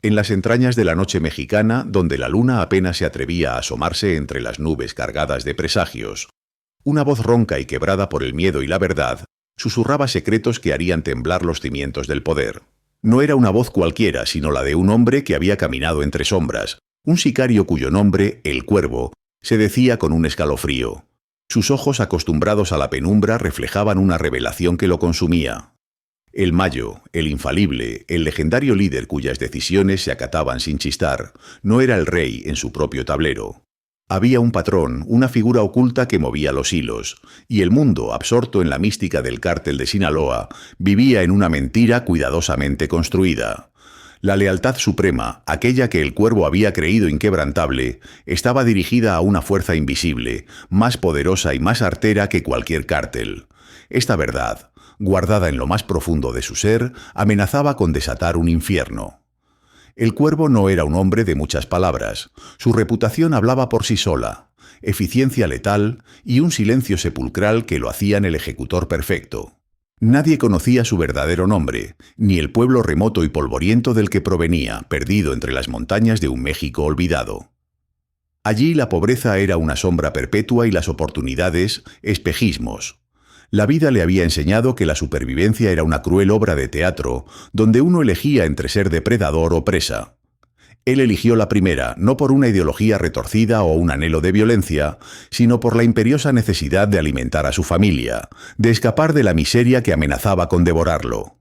En las entrañas de la noche mexicana, donde la luna apenas se atrevía a asomarse entre las nubes cargadas de presagios, una voz ronca y quebrada por el miedo y la verdad susurraba secretos que harían temblar los cimientos del poder. No era una voz cualquiera, sino la de un hombre que había caminado entre sombras, un sicario cuyo nombre, el Cuervo, se decía con un escalofrío. Sus ojos, acostumbrados a la penumbra, reflejaban una revelación que lo consumía. El Mayo, el infalible, el legendario líder cuyas decisiones se acataban sin chistar, no era el rey en su propio tablero. Había un patrón, una figura oculta que movía los hilos, y el mundo, absorto en la mística del cártel de Sinaloa, vivía en una mentira cuidadosamente construida. La lealtad suprema, aquella que el Cuervo había creído inquebrantable, estaba dirigida a una fuerza invisible, más poderosa y más artera que cualquier cártel. Esta verdad, guardada en lo más profundo de su ser, amenazaba con desatar un infierno. El Cuervo no era un hombre de muchas palabras. Su reputación hablaba por sí sola, eficiencia letal y un silencio sepulcral que lo hacían el ejecutor perfecto. Nadie conocía su verdadero nombre, ni el pueblo remoto y polvoriento del que provenía, perdido entre las montañas de un México olvidado. Allí la pobreza era una sombra perpetua y las oportunidades, espejismos. La vida le había enseñado que la supervivencia era una cruel obra de teatro, donde uno elegía entre ser depredador o presa. Él eligió la primera, no por una ideología retorcida o un anhelo de violencia, sino por la imperiosa necesidad de alimentar a su familia, de escapar de la miseria que amenazaba con devorarlo.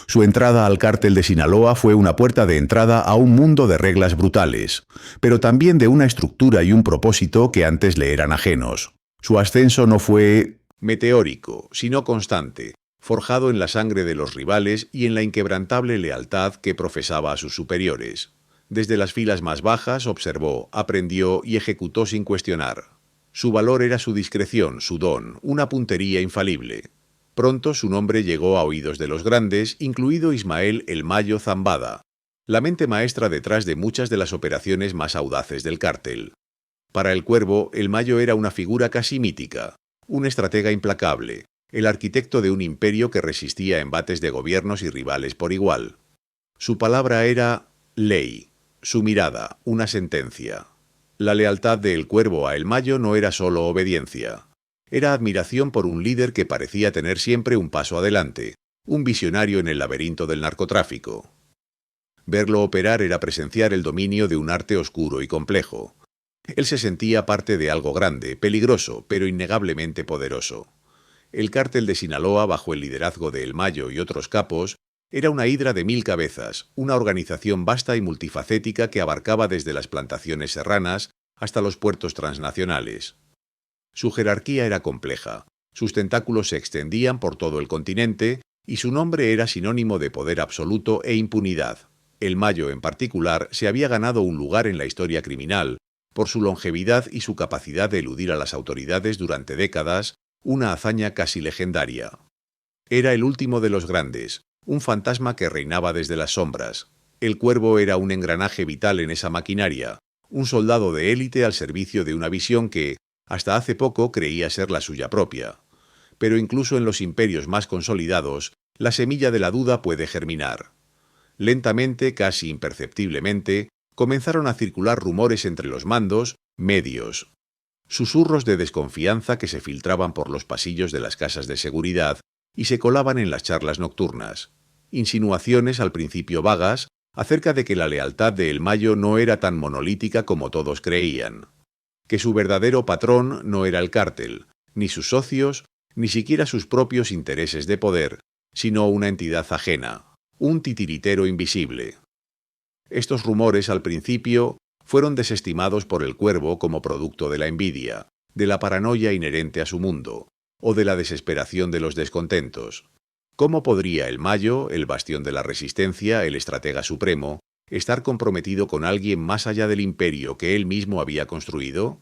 Su entrada al cártel de Sinaloa fue una puerta de entrada a un mundo de reglas brutales, pero también de una estructura y un propósito que antes le eran ajenos. Su ascenso no fue meteórico, sino constante, forjado en la sangre de los rivales y en la inquebrantable lealtad que profesaba a sus superiores. Desde las filas más bajas observó, aprendió y ejecutó sin cuestionar. Su valor era su discreción, su don, una puntería infalible. Pronto su nombre llegó a oídos de los grandes, incluido Ismael el Mayo Zambada, la mente maestra detrás de muchas de las operaciones más audaces del cártel. Para el Cuervo, el Mayo era una figura casi mítica, un estratega implacable, el arquitecto de un imperio que resistía embates de gobiernos y rivales por igual. Su palabra era ley, su mirada, una sentencia. La lealtad de El Cuervo a El Mayo no era solo obediencia. Era admiración por un líder que parecía tener siempre un paso adelante, un visionario en el laberinto del narcotráfico. Verlo operar era presenciar el dominio de un arte oscuro y complejo. Él se sentía parte de algo grande, peligroso, pero innegablemente poderoso. El cártel de Sinaloa, bajo el liderazgo de El Mayo y otros capos, era una hidra de 1000 cabezas, una organización vasta y multifacética que abarcaba desde las plantaciones serranas hasta los puertos transnacionales. Su jerarquía era compleja, sus tentáculos se extendían por todo el continente y su nombre era sinónimo de poder absoluto e impunidad. El Mayo, en particular, se había ganado un lugar en la historia criminal, por su longevidad y su capacidad de eludir a las autoridades durante décadas, una hazaña casi legendaria. Era el último de los grandes, un fantasma que reinaba desde las sombras. El Cuervo era un engranaje vital en esa maquinaria, un soldado de élite al servicio de una visión que, hasta hace poco, creía ser la suya propia. Pero incluso en los imperios más consolidados, la semilla de la duda puede germinar. Lentamente, casi imperceptiblemente, comenzaron a circular rumores entre los mandos, medios, susurros de desconfianza que se filtraban por los pasillos de las casas de seguridad y se colaban en las charlas nocturnas, insinuaciones al principio vagas acerca de que la lealtad de El Mayo no era tan monolítica como todos creían, que su verdadero patrón no era el cártel, ni sus socios, ni siquiera sus propios intereses de poder, sino una entidad ajena, un titiritero invisible. Estos rumores al principio fueron desestimados por el Cuervo como producto de la envidia, de la paranoia inherente a su mundo, o de la desesperación de los descontentos. ¿Cómo podría El Mayo, el bastión de la resistencia, el estratega supremo, estar comprometido con alguien más allá del imperio que él mismo había construido?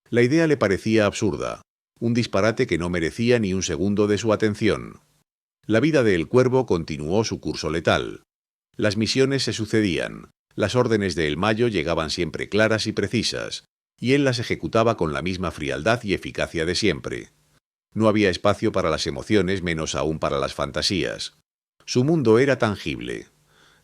La idea le parecía absurda, un disparate que no merecía ni un segundo de su atención. La vida de El Cuervo continuó su curso letal. Las misiones se sucedían, las órdenes de El Mayo llegaban siempre claras y precisas, y él las ejecutaba con la misma frialdad y eficacia de siempre. No había espacio para las emociones, menos aún para las fantasías. Su mundo era tangible.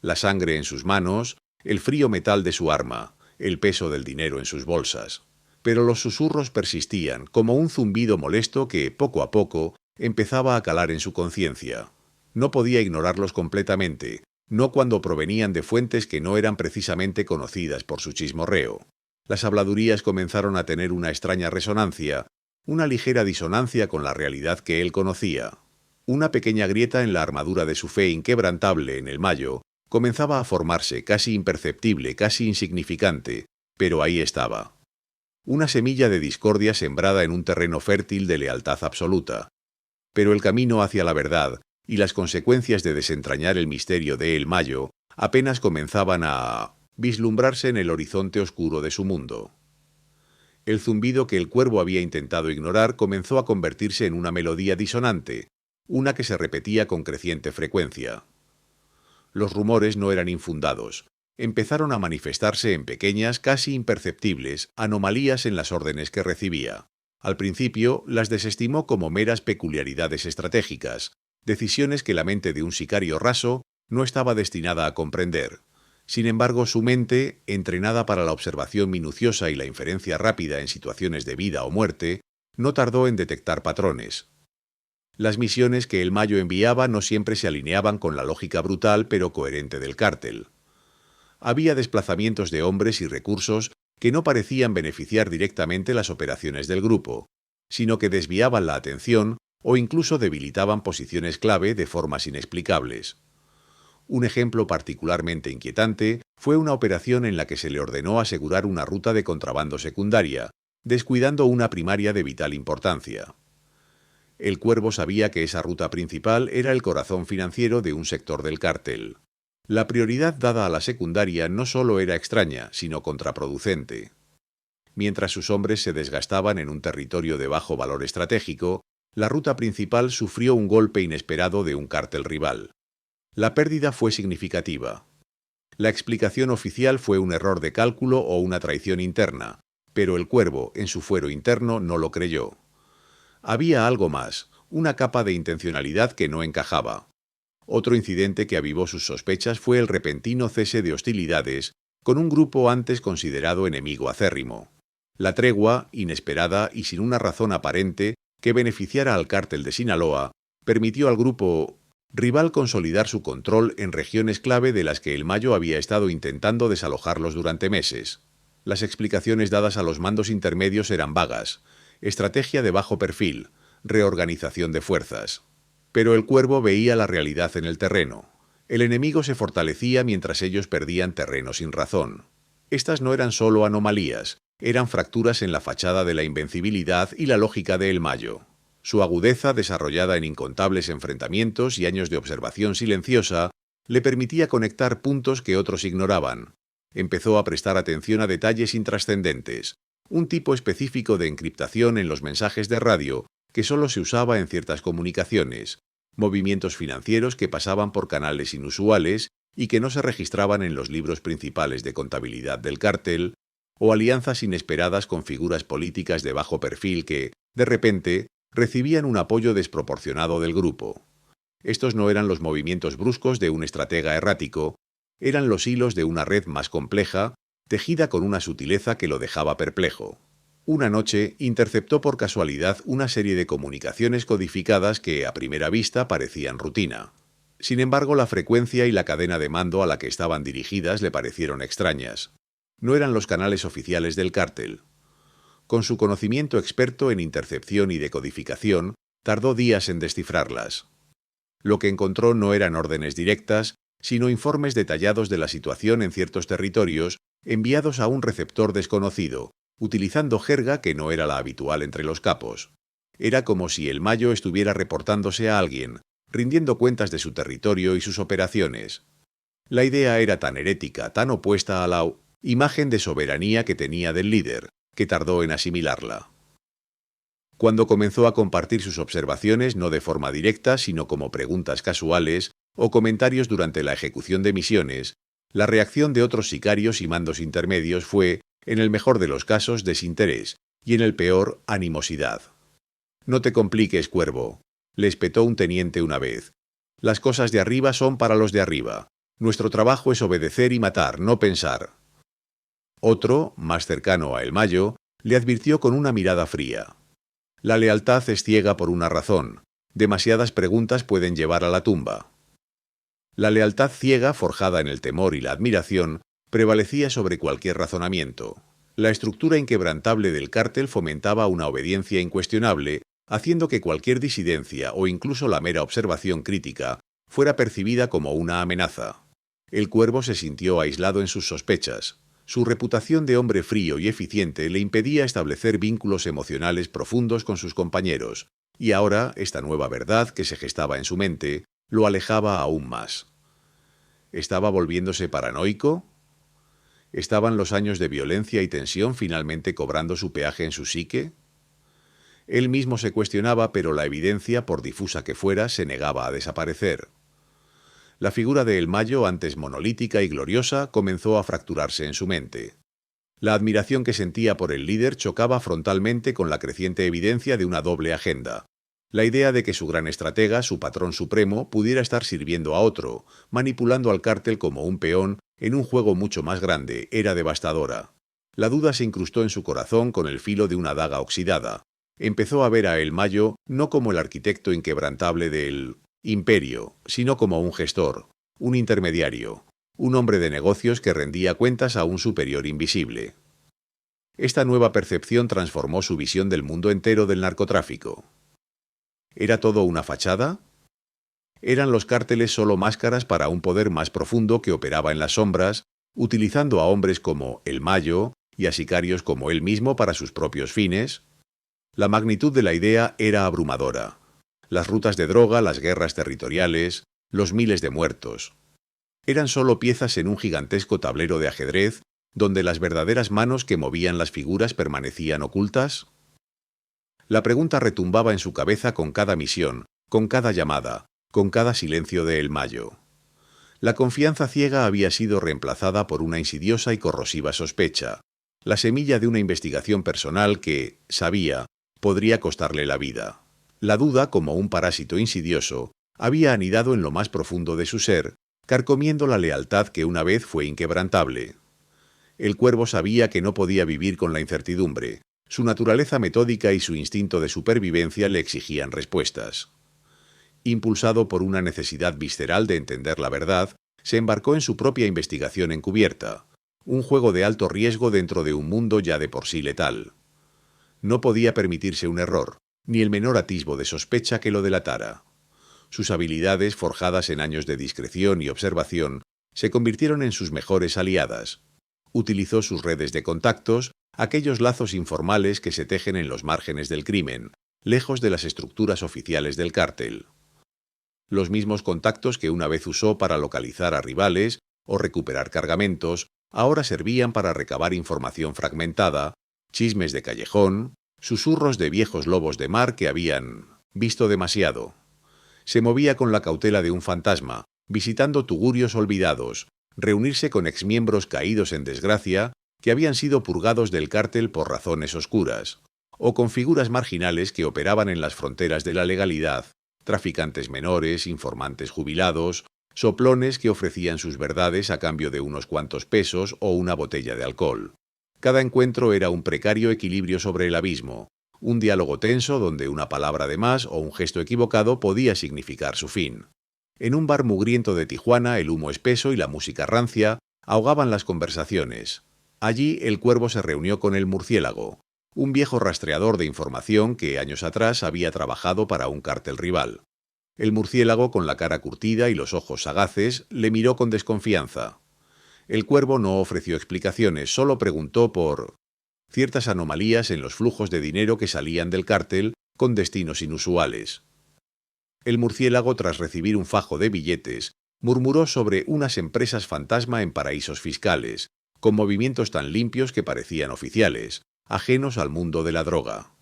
La sangre en sus manos, el frío metal de su arma, el peso del dinero en sus bolsas. Pero los susurros persistían, como un zumbido molesto que, poco a poco, empezaba a calar en su conciencia. No podía ignorarlos completamente, no cuando provenían de fuentes que no eran precisamente conocidas por su chismorreo. Las habladurías comenzaron a tener una extraña resonancia, una ligera disonancia con la realidad que él conocía. Una pequeña grieta en la armadura de su fe inquebrantable en el Mayo comenzaba a formarse, casi imperceptible, casi insignificante, pero ahí estaba. Una semilla de discordia sembrada en un terreno fértil de lealtad absoluta. Pero el camino hacia la verdad y las consecuencias de desentrañar el misterio de El Mayo apenas comenzaban a vislumbrarse en el horizonte oscuro de su mundo. El zumbido que el cuervo había intentado ignorar comenzó a convertirse en una melodía disonante, una que se repetía con creciente frecuencia. Los rumores no eran infundados. Empezaron a manifestarse en pequeñas, casi imperceptibles, anomalías en las órdenes que recibía. Al principio las desestimó como meras peculiaridades estratégicas, decisiones que la mente de un sicario raso no estaba destinada a comprender. Sin embargo, su mente, entrenada para la observación minuciosa y la inferencia rápida en situaciones de vida o muerte, no tardó en detectar patrones. Las misiones que el Mayo enviaba no siempre se alineaban con la lógica brutal pero coherente del cártel. Había desplazamientos de hombres y recursos que no parecían beneficiar directamente las operaciones del grupo, sino que desviaban la atención o incluso debilitaban posiciones clave de formas inexplicables. Un ejemplo particularmente inquietante fue una operación en la que se le ordenó asegurar una ruta de contrabando secundaria, descuidando una primaria de vital importancia. El cuervo sabía que esa ruta principal era el corazón financiero de un sector del cártel. La prioridad dada a la secundaria no solo era extraña, sino contraproducente. Mientras sus hombres se desgastaban en un territorio de bajo valor estratégico, la ruta principal sufrió un golpe inesperado de un cártel rival. La pérdida fue significativa. La explicación oficial fue un error de cálculo o una traición interna, pero el cuervo, en su fuero interno, no lo creyó. Había algo más, una capa de intencionalidad que no encajaba. Otro incidente que avivó sus sospechas fue el repentino cese de hostilidades con un grupo antes considerado enemigo acérrimo. La tregua, inesperada y sin una razón aparente que beneficiara al cártel de Sinaloa, permitió al grupo rival consolidar su control en regiones clave de las que el Mayo había estado intentando desalojarlos durante meses. Las explicaciones dadas a los mandos intermedios eran vagas: estrategia de bajo perfil, reorganización de fuerzas. Pero el cuervo veía la realidad en el terreno. El enemigo se fortalecía mientras ellos perdían terreno sin razón. Estas no eran solo anomalías, eran fracturas en la fachada de la invencibilidad y la lógica de El Mayo. Su agudeza, desarrollada en incontables enfrentamientos y años de observación silenciosa, le permitía conectar puntos que otros ignoraban. Empezó a prestar atención a detalles intrascendentes, un tipo específico de encriptación en los mensajes de radio que solo se usaba en ciertas comunicaciones, movimientos financieros que pasaban por canales inusuales y que no se registraban en los libros principales de contabilidad del cártel, o alianzas inesperadas con figuras políticas de bajo perfil que, de repente, recibían un apoyo desproporcionado del grupo. Estos no eran los movimientos bruscos de un estratega errático, eran los hilos de una red más compleja, tejida con una sutileza que lo dejaba perplejo. Una noche interceptó por casualidad una serie de comunicaciones codificadas que, a primera vista, parecían rutina. Sin embargo, la frecuencia y la cadena de mando a la que estaban dirigidas le parecieron extrañas. No eran los canales oficiales del cártel. Con su conocimiento experto en intercepción y decodificación, tardó días en descifrarlas. Lo que encontró no eran órdenes directas, sino informes detallados de la situación en ciertos territorios enviados a un receptor desconocido, utilizando jerga que no era la habitual entre los capos. Era como si el Mayo estuviera reportándose a alguien, rindiendo cuentas de su territorio y sus operaciones. La idea era tan herética, tan opuesta a la imagen de soberanía que tenía del líder, que tardó en asimilarla. Cuando comenzó a compartir sus observaciones no de forma directa, sino como preguntas casuales o comentarios durante la ejecución de misiones, la reacción de otros sicarios y mandos intermedios fue, en el mejor de los casos, desinterés, y en el peor, animosidad. «No te compliques, cuervo», le espetó un teniente una vez. «Las cosas de arriba son para los de arriba. Nuestro trabajo es obedecer y matar, no pensar. Otro, más cercano a El Mayo, le advirtió con una mirada fría. La lealtad es ciega por una razón. Demasiadas preguntas pueden llevar a la tumba. La lealtad ciega, forjada en el temor y la admiración, prevalecía sobre cualquier razonamiento. La estructura inquebrantable del cártel fomentaba una obediencia incuestionable, haciendo que cualquier disidencia o incluso la mera observación crítica fuera percibida como una amenaza. El Cuervo se sintió aislado en sus sospechas. Su reputación de hombre frío y eficiente le impedía establecer vínculos emocionales profundos con sus compañeros, y ahora esta nueva verdad que se gestaba en su mente lo alejaba aún más. ¿Estaba volviéndose paranoico? ¿Estaban los años de violencia y tensión finalmente cobrando su peaje en su psique? Él mismo se cuestionaba, pero la evidencia, por difusa que fuera, se negaba a desaparecer. La figura de El Mayo, antes monolítica y gloriosa, comenzó a fracturarse en su mente. La admiración que sentía por el líder chocaba frontalmente con la creciente evidencia de una doble agenda. La idea de que su gran estratega, su patrón supremo, pudiera estar sirviendo a otro, manipulando al cártel como un peón en un juego mucho más grande, era devastadora. La duda se incrustó en su corazón con el filo de una daga oxidada. Empezó a ver a El Mayo no como el arquitecto inquebrantable del imperio, sino como un gestor, un intermediario, un hombre de negocios que rendía cuentas a un superior invisible. Esta nueva percepción transformó su visión del mundo entero del narcotráfico. ¿Era todo una fachada? ¿Eran los cárteles solo máscaras para un poder más profundo que operaba en las sombras, utilizando a hombres como El Mayo y a sicarios como él mismo para sus propios fines? La magnitud de la idea era abrumadora. Las rutas de droga, las guerras territoriales, los miles de muertos. ¿Eran solo piezas en un gigantesco tablero de ajedrez, donde las verdaderas manos que movían las figuras permanecían ocultas? La pregunta retumbaba en su cabeza con cada misión, con cada llamada, con cada silencio de El Mayo. La confianza ciega había sido reemplazada por una insidiosa y corrosiva sospecha, la semilla de una investigación personal que, sabía, podría costarle la vida. La duda, como un parásito insidioso, había anidado en lo más profundo de su ser, carcomiendo la lealtad que una vez fue inquebrantable. El Cuervo sabía que no podía vivir con la incertidumbre. Su naturaleza metódica y su instinto de supervivencia le exigían respuestas. Impulsado por una necesidad visceral de entender la verdad, se embarcó en su propia investigación encubierta, un juego de alto riesgo dentro de un mundo ya de por sí letal. No podía permitirse un error, ni el menor atisbo de sospecha que lo delatara. Sus habilidades, forjadas en años de discreción y observación, se convirtieron en sus mejores aliadas. Utilizó sus redes de contactos, aquellos lazos informales que se tejen en los márgenes del crimen, lejos de las estructuras oficiales del cártel. Los mismos contactos que una vez usó para localizar a rivales o recuperar cargamentos, ahora servían para recabar información fragmentada, chismes de callejón, susurros de viejos lobos de mar que habían visto demasiado. Se movía con la cautela de un fantasma, visitando tugurios olvidados, reunirse con exmiembros caídos en desgracia que habían sido purgados del cártel por razones oscuras, o con figuras marginales que operaban en las fronteras de la legalidad, traficantes menores, informantes jubilados, soplones que ofrecían sus verdades a cambio de unos cuantos pesos o una botella de alcohol. Cada encuentro era un precario equilibrio sobre el abismo, un diálogo tenso donde una palabra de más o un gesto equivocado podía significar su fin. En un bar mugriento de Tijuana, el humo espeso y la música rancia ahogaban las conversaciones. Allí el Cuervo se reunió con el Murciélago, un viejo rastreador de información que años atrás había trabajado para un cártel rival. El Murciélago, con la cara curtida y los ojos sagaces, le miró con desconfianza. El Cuervo no ofreció explicaciones, solo preguntó por ciertas anomalías en los flujos de dinero que salían del cártel con destinos inusuales. El Murciélago, tras recibir un fajo de billetes, murmuró sobre unas empresas fantasma en paraísos fiscales, con movimientos tan limpios que parecían oficiales, ajenos al mundo de la droga.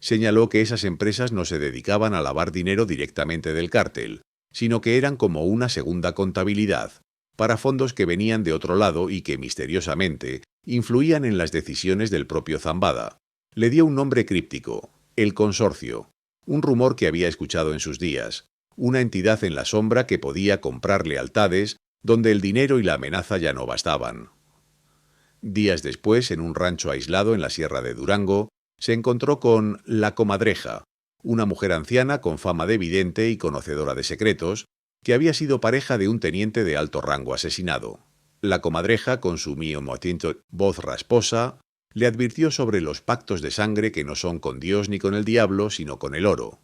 Señaló que esas empresas no se dedicaban a lavar dinero directamente del cártel, sino que eran como una segunda contabilidad, para fondos que venían de otro lado y que, misteriosamente, influían en las decisiones del propio Zambada. Le dio un nombre críptico, el Consorcio, un rumor que había escuchado en sus días, una entidad en la sombra que podía comprar lealtades donde el dinero y la amenaza ya no bastaban. Días después, en un rancho aislado en la sierra de Durango, se encontró con la comadreja, una mujer anciana con fama de vidente y conocedora de secretos, que había sido pareja de un teniente de alto rango asesinado. La comadreja, con su miomotinto voz rasposa, le advirtió sobre los pactos de sangre que no son con Dios ni con el diablo, sino con el oro.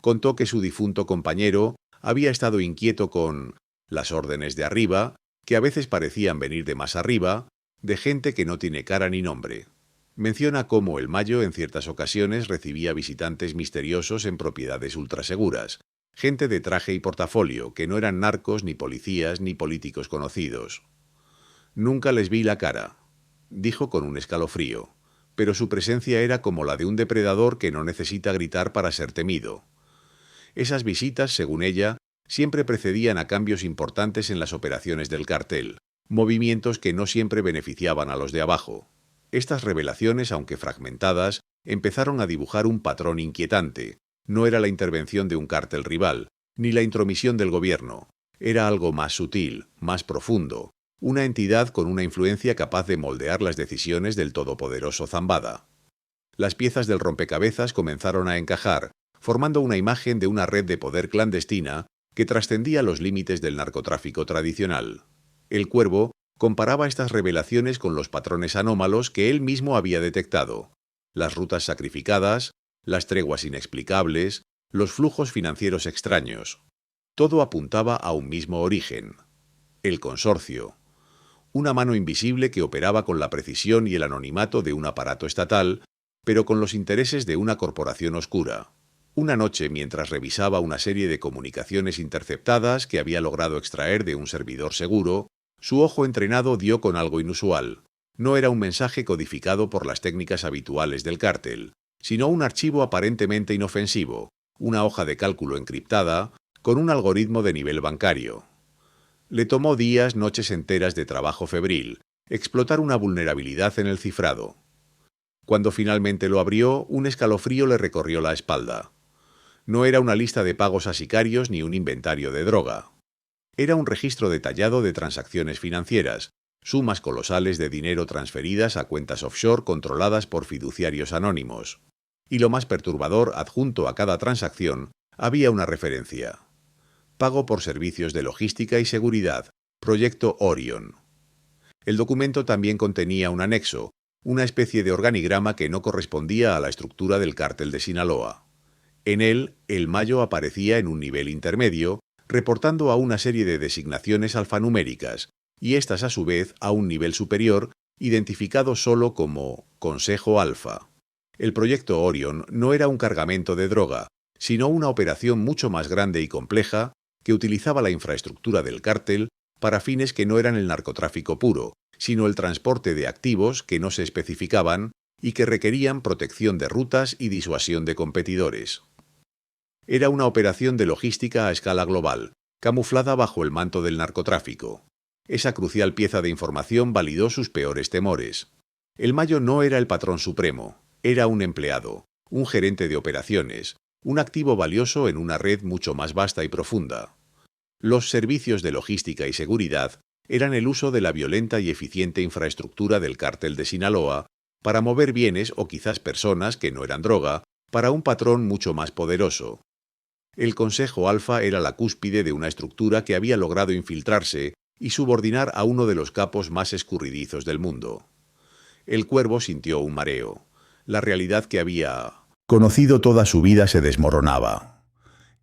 Contó que su difunto compañero había estado inquieto con las órdenes de arriba, que a veces parecían venir de más arriba, de gente que no tiene cara ni nombre. Menciona cómo el Mayo en ciertas ocasiones recibía visitantes misteriosos en propiedades ultraseguras, gente de traje y portafolio, que no eran narcos, ni policías, ni políticos conocidos. Nunca les vi la cara, dijo con un escalofrío, pero su presencia era como la de un depredador que no necesita gritar para ser temido. Esas visitas, según ella, siempre precedían a cambios importantes en las operaciones del cártel, movimientos que no siempre beneficiaban a los de abajo. Estas revelaciones, aunque fragmentadas, empezaron a dibujar un patrón inquietante. No era la intervención de un cártel rival, ni la intromisión del gobierno. Era algo más sutil, más profundo, una entidad con una influencia capaz de moldear las decisiones del todopoderoso Zambada. Las piezas del rompecabezas comenzaron a encajar, formando una imagen de una red de poder clandestina que trascendía los límites del narcotráfico tradicional. El Cuervo comparaba estas revelaciones con los patrones anómalos que él mismo había detectado: las rutas sacrificadas, las treguas inexplicables, los flujos financieros extraños. Todo apuntaba a un mismo origen: el consorcio. Una mano invisible que operaba con la precisión y el anonimato de un aparato estatal, pero con los intereses de una corporación oscura. Una noche, mientras revisaba una serie de comunicaciones interceptadas que había logrado extraer de un servidor seguro, su ojo entrenado dio con algo inusual. No era un mensaje codificado por las técnicas habituales del cártel, sino un archivo aparentemente inofensivo, una hoja de cálculo encriptada, con un algoritmo de nivel bancario. Le tomó días, noches enteras de trabajo febril, explotar una vulnerabilidad en el cifrado. Cuando finalmente lo abrió, un escalofrío le recorrió la espalda. No era una lista de pagos a sicarios ni un inventario de droga. Era un registro detallado de transacciones financieras, sumas colosales de dinero transferidas a cuentas offshore controladas por fiduciarios anónimos. Y lo más perturbador, adjunto a cada transacción, había una referencia: pago por servicios de logística y seguridad, Proyecto Orion. El documento también contenía un anexo, una especie de organigrama que no correspondía a la estructura del cártel de Sinaloa. En él, el Mayo aparecía en un nivel intermedio, reportando a una serie de designaciones alfanuméricas, y éstas a su vez a un nivel superior, identificado solo como Consejo Alfa. El proyecto Orion no era un cargamento de droga, sino una operación mucho más grande y compleja que utilizaba la infraestructura del cártel para fines que no eran el narcotráfico puro, sino el transporte de activos que no se especificaban y que requerían protección de rutas y disuasión de competidores. Era una operación de logística a escala global, camuflada bajo el manto del narcotráfico. Esa crucial pieza de información validó sus peores temores. El Mayo no era el patrón supremo, era un empleado, un gerente de operaciones, un activo valioso en una red mucho más vasta y profunda. Los servicios de logística y seguridad eran el uso de la violenta y eficiente infraestructura del cártel de Sinaloa para mover bienes o quizás personas que no eran droga para un patrón mucho más poderoso. El Consejo Alfa era la cúspide de una estructura que había logrado infiltrarse y subordinar a uno de los capos más escurridizos del mundo. El Cuervo sintió un mareo. La realidad que había conocido toda su vida se desmoronaba.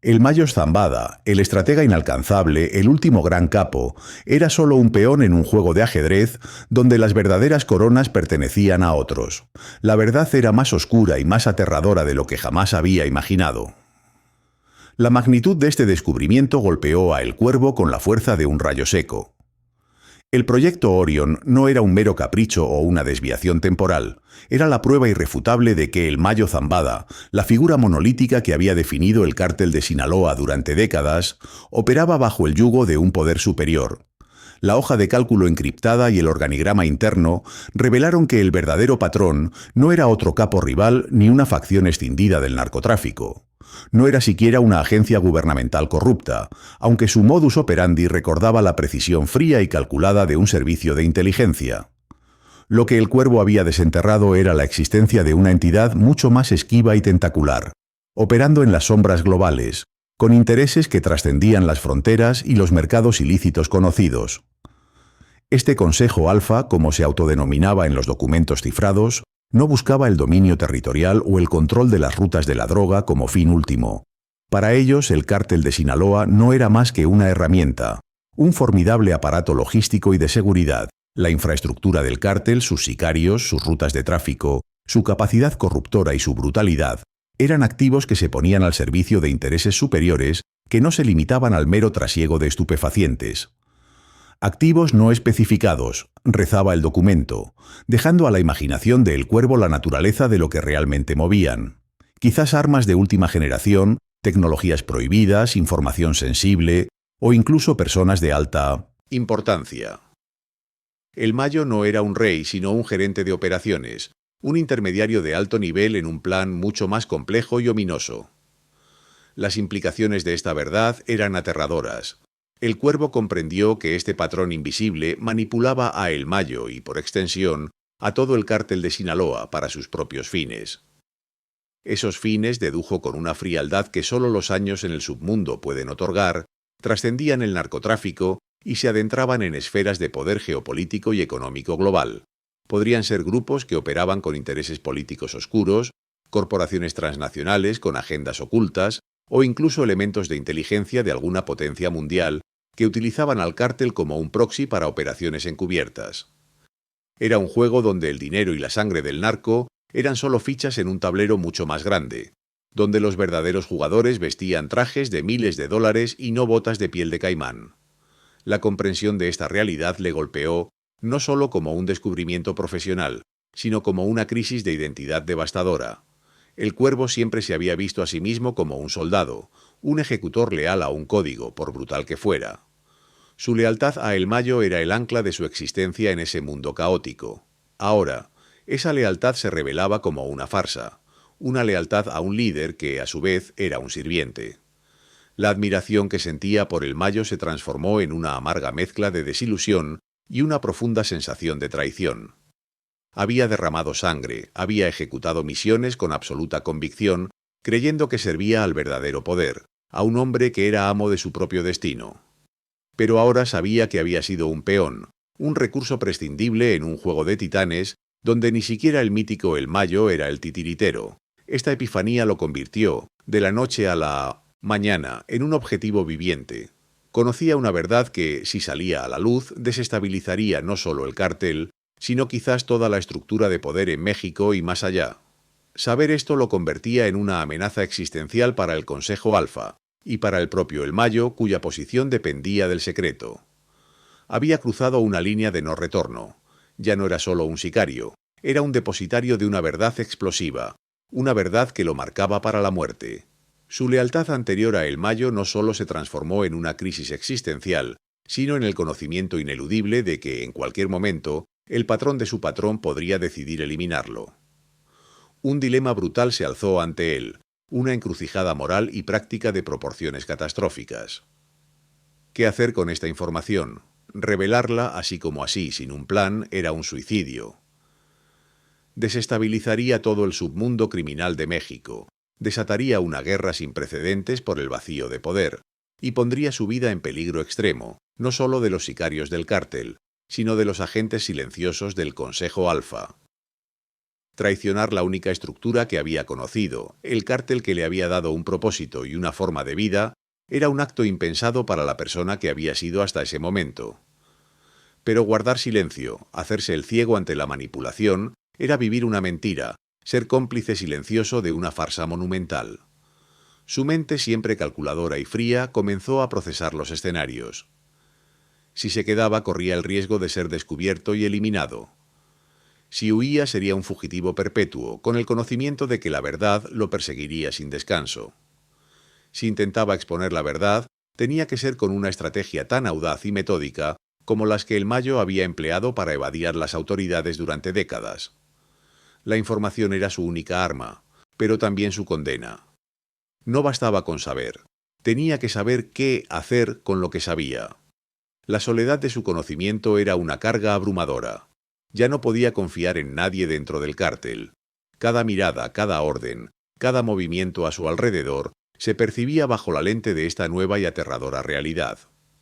El Mayo Zambada, el estratega inalcanzable, el último gran capo, era solo un peón en un juego de ajedrez donde las verdaderas coronas pertenecían a otros. La verdad era más oscura y más aterradora de lo que jamás había imaginado. La magnitud de este descubrimiento golpeó a El Cuervo con la fuerza de un rayo seco. El proyecto Orion no era un mero capricho o una desviación temporal, era la prueba irrefutable de que el Mayo Zambada, la figura monolítica que había definido el cártel de Sinaloa durante décadas, operaba bajo el yugo de un poder superior. La hoja de cálculo encriptada y el organigrama interno revelaron que el verdadero patrón no era otro capo rival ni una facción escindida del narcotráfico. No era siquiera una agencia gubernamental corrupta, aunque su modus operandi recordaba la precisión fría y calculada de un servicio de inteligencia. Lo que el Cuervo había desenterrado era la existencia de una entidad mucho más esquiva y tentacular, operando en las sombras globales, con intereses que trascendían las fronteras y los mercados ilícitos conocidos. Este Consejo Alfa, como se autodenominaba en los documentos cifrados, no buscaba el dominio territorial o el control de las rutas de la droga como fin último. Para ellos, el cártel de Sinaloa no era más que una herramienta, un formidable aparato logístico y de seguridad. La infraestructura del cártel, sus sicarios, sus rutas de tráfico, su capacidad corruptora y su brutalidad eran activos que se ponían al servicio de intereses superiores que no se limitaban al mero trasiego de estupefacientes. Activos no especificados, rezaba el documento, dejando a la imaginación de El Cuervo la naturaleza de lo que realmente movían. Quizás armas de última generación, tecnologías prohibidas, información sensible o incluso personas de alta importancia. El Mayo no era un rey, sino un gerente de operaciones, un intermediario de alto nivel en un plan mucho más complejo y ominoso. Las implicaciones de esta verdad eran aterradoras. El Cuervo comprendió que este patrón invisible manipulaba a El Mayo y, por extensión, a todo el cártel de Sinaloa para sus propios fines. Esos fines, dedujo con una frialdad que solo los años en el submundo pueden otorgar, trascendían el narcotráfico y se adentraban en esferas de poder geopolítico y económico global. Podrían ser grupos que operaban con intereses políticos oscuros, corporaciones transnacionales con agendas ocultas o incluso elementos de inteligencia de alguna potencia mundial que utilizaban al cártel como un proxy para operaciones encubiertas. Era un juego donde el dinero y la sangre del narco eran solo fichas en un tablero mucho más grande, donde los verdaderos jugadores vestían trajes de miles de dólares y no botas de piel de caimán. La comprensión de esta realidad le golpeó no solo como un descubrimiento profesional, sino como una crisis de identidad devastadora. El Cuervo siempre se había visto a sí mismo como un soldado, un ejecutor leal a un código, por brutal que fuera. Su lealtad a El Mayo era el ancla de su existencia en ese mundo caótico. Ahora, esa lealtad se revelaba como una farsa, una lealtad a un líder que, a su vez, era un sirviente. La admiración que sentía por El Mayo se transformó en una amarga mezcla de desilusión y una profunda sensación de traición. Había derramado sangre, había ejecutado misiones con absoluta convicción, creyendo que servía al verdadero poder, a un hombre que era amo de su propio destino. Pero ahora sabía que había sido un peón, un recurso prescindible en un juego de titanes, donde ni siquiera el mítico El Mayo era el titiritero. Esta epifanía lo convirtió, de la noche a la mañana, en un objetivo viviente. Conocía una verdad que, si salía a la luz, desestabilizaría no solo el cártel, sino quizás toda la estructura de poder en México y más allá. Saber esto lo convertía en una amenaza existencial para el Consejo Alfa, y para el propio El Mayo, cuya posición dependía del secreto. Había cruzado una línea de no retorno. Ya no era solo un sicario, era un depositario de una verdad explosiva, una verdad que lo marcaba para la muerte. Su lealtad anterior a El Mayo no solo se transformó en una crisis existencial, sino en el conocimiento ineludible de que, en cualquier momento, el patrón de su patrón podría decidir eliminarlo. Un dilema brutal se alzó ante él, una encrucijada moral y práctica de proporciones catastróficas. ¿Qué hacer con esta información? Revelarla así como así, sin un plan, era un suicidio. Desestabilizaría todo el submundo criminal de México, desataría una guerra sin precedentes por el vacío de poder, y pondría su vida en peligro extremo, no solo de los sicarios del cártel, sino de los agentes silenciosos del Consejo Alfa. Traicionar la única estructura que había conocido, el cártel que le había dado un propósito y una forma de vida, era un acto impensado para la persona que había sido hasta ese momento. Pero guardar silencio, hacerse el ciego ante la manipulación, era vivir una mentira, ser cómplice silencioso de una farsa monumental. Su mente, siempre calculadora y fría, comenzó a procesar los escenarios. Si se quedaba, corría el riesgo de ser descubierto y eliminado. Si huía, sería un fugitivo perpetuo, con el conocimiento de que la verdad lo perseguiría sin descanso. Si intentaba exponer la verdad, tenía que ser con una estrategia tan audaz y metódica como las que El Mayo había empleado para evadir a las autoridades durante décadas. La información era su única arma, pero también su condena. No bastaba con saber. Tenía que saber qué hacer con lo que sabía. La soledad de su conocimiento era una carga abrumadora. Ya no podía confiar en nadie dentro del cártel. Cada mirada, cada orden, cada movimiento a su alrededor se percibía bajo la lente de esta nueva y aterradora realidad.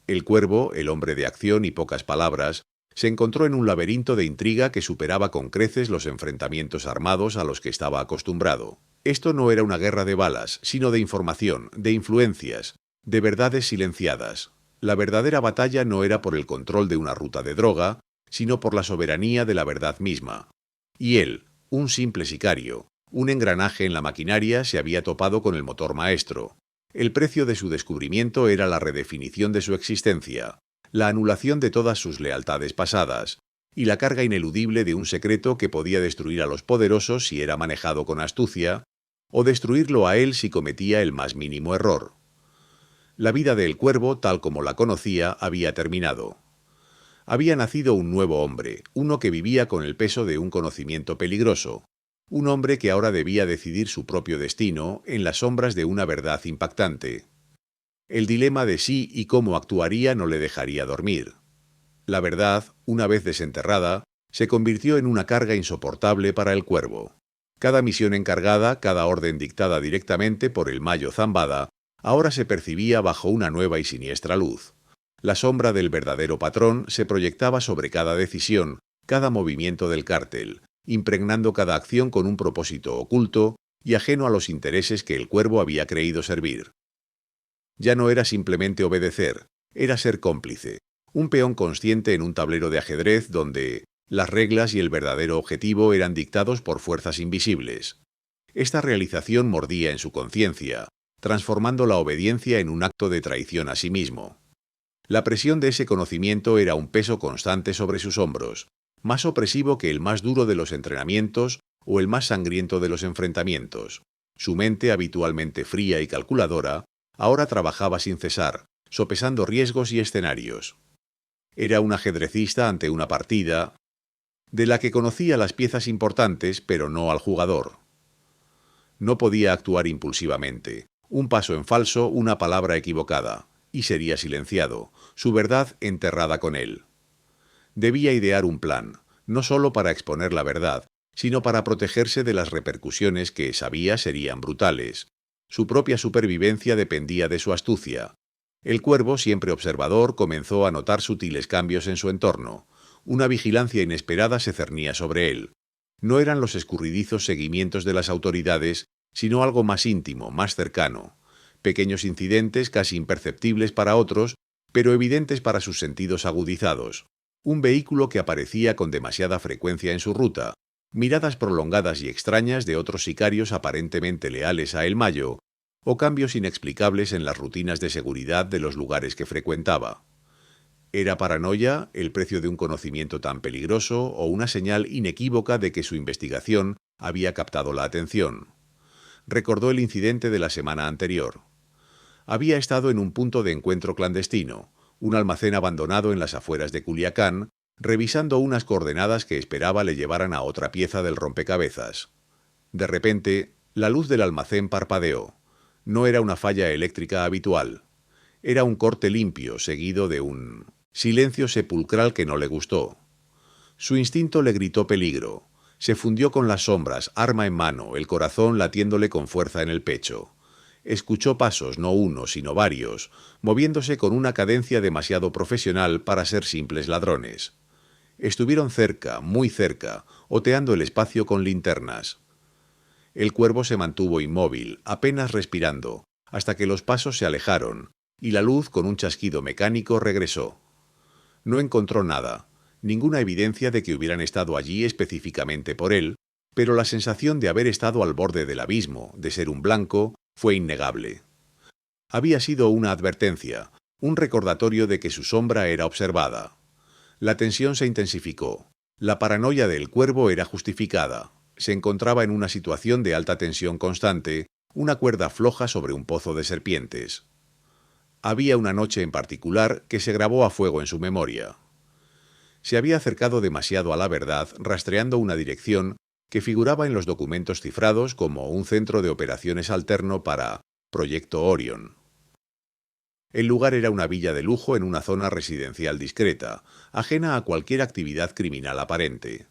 El Cuervo, el hombre de acción y pocas palabras, se encontró en un laberinto de intriga que superaba con creces los enfrentamientos armados a los que estaba acostumbrado. Esto no era una guerra de balas, sino de información, de influencias, de verdades silenciadas. La verdadera batalla no era por el control de una ruta de droga, sino por la soberanía de la verdad misma. Y él, un simple sicario, un engranaje en la maquinaria, se había topado con el motor maestro. El precio de su descubrimiento era la redefinición de su existencia, la anulación de todas sus lealtades pasadas, y la carga ineludible de un secreto que podía destruir a los poderosos si era manejado con astucia, o destruirlo a él si cometía el más mínimo error. La vida del Cuervo, tal como la conocía, había terminado. Había nacido un nuevo hombre, uno que vivía con el peso de un conocimiento peligroso, un hombre que ahora debía decidir su propio destino en las sombras de una verdad impactante. El dilema de sí y cómo actuaría no le dejaría dormir. La verdad, una vez desenterrada, se convirtió en una carga insoportable para el Cuervo. Cada misión encargada, cada orden dictada directamente por el Mayo Zambada, ahora se percibía bajo una nueva y siniestra luz. La sombra del verdadero patrón se proyectaba sobre cada decisión, cada movimiento del cártel, impregnando cada acción con un propósito oculto y ajeno a los intereses que el Cuervo había creído servir. Ya no era simplemente obedecer, era ser cómplice, un peón consciente en un tablero de ajedrez donde las reglas y el verdadero objetivo eran dictados por fuerzas invisibles. Esta realización mordía en su conciencia, transformando la obediencia en un acto de traición a sí mismo. La presión de ese conocimiento era un peso constante sobre sus hombros, más opresivo que el más duro de los entrenamientos o el más sangriento de los enfrentamientos. Su mente, habitualmente fría y calculadora, ahora trabajaba sin cesar, sopesando riesgos y escenarios. Era un ajedrecista ante una partida, de la que conocía las piezas importantes, pero no al jugador. No podía actuar impulsivamente. Un paso en falso, una palabra equivocada, y sería silenciado, su verdad enterrada con él. Debía idear un plan, no solo para exponer la verdad, sino para protegerse de las repercusiones que sabía serían brutales. Su propia supervivencia dependía de su astucia. El Cuervo, siempre observador, comenzó a notar sutiles cambios en su entorno. Una vigilancia inesperada se cernía sobre él. No eran los escurridizos seguimientos de las autoridades, sino algo más íntimo, más cercano. Pequeños incidentes casi imperceptibles para otros, pero evidentes para sus sentidos agudizados. Un vehículo que aparecía con demasiada frecuencia en su ruta, miradas prolongadas y extrañas de otros sicarios aparentemente leales a El Mayo, o cambios inexplicables en las rutinas de seguridad de los lugares que frecuentaba. ¿Era paranoia, el precio de un conocimiento tan peligroso, o una señal inequívoca de que su investigación había captado la atención? Recordó el incidente de la semana anterior. Había estado en un punto de encuentro clandestino, un almacén abandonado en las afueras de Culiacán, revisando unas coordenadas que esperaba le llevaran a otra pieza del rompecabezas. De repente, la luz del almacén parpadeó. No era una falla eléctrica habitual. Era un corte limpio, seguido de un silencio sepulcral que no le gustó. Su instinto le gritó peligro. Se fundió con las sombras, arma en mano, el corazón latiéndole con fuerza en el pecho. Escuchó pasos, no uno, sino varios, moviéndose con una cadencia demasiado profesional para ser simples ladrones. Estuvieron cerca, muy cerca, oteando el espacio con linternas. El Cuervo se mantuvo inmóvil, apenas respirando, hasta que los pasos se alejaron, y la luz, con un chasquido mecánico, regresó. No encontró nada, ninguna evidencia de que hubieran estado allí específicamente por él, pero la sensación de haber estado al borde del abismo, de ser un blanco, fue innegable. Había sido una advertencia, un recordatorio de que su sombra era observada. La tensión se intensificó. La paranoia del Cuervo era justificada. Se encontraba en una situación de alta tensión constante, una cuerda floja sobre un pozo de serpientes. Había una noche en particular que se grabó a fuego en su memoria. Se había acercado demasiado a la verdad, rastreando una dirección que figuraba en los documentos cifrados como un centro de operaciones alterno para Proyecto Orion. El lugar era una villa de lujo en una zona residencial discreta, ajena a cualquier actividad criminal aparente.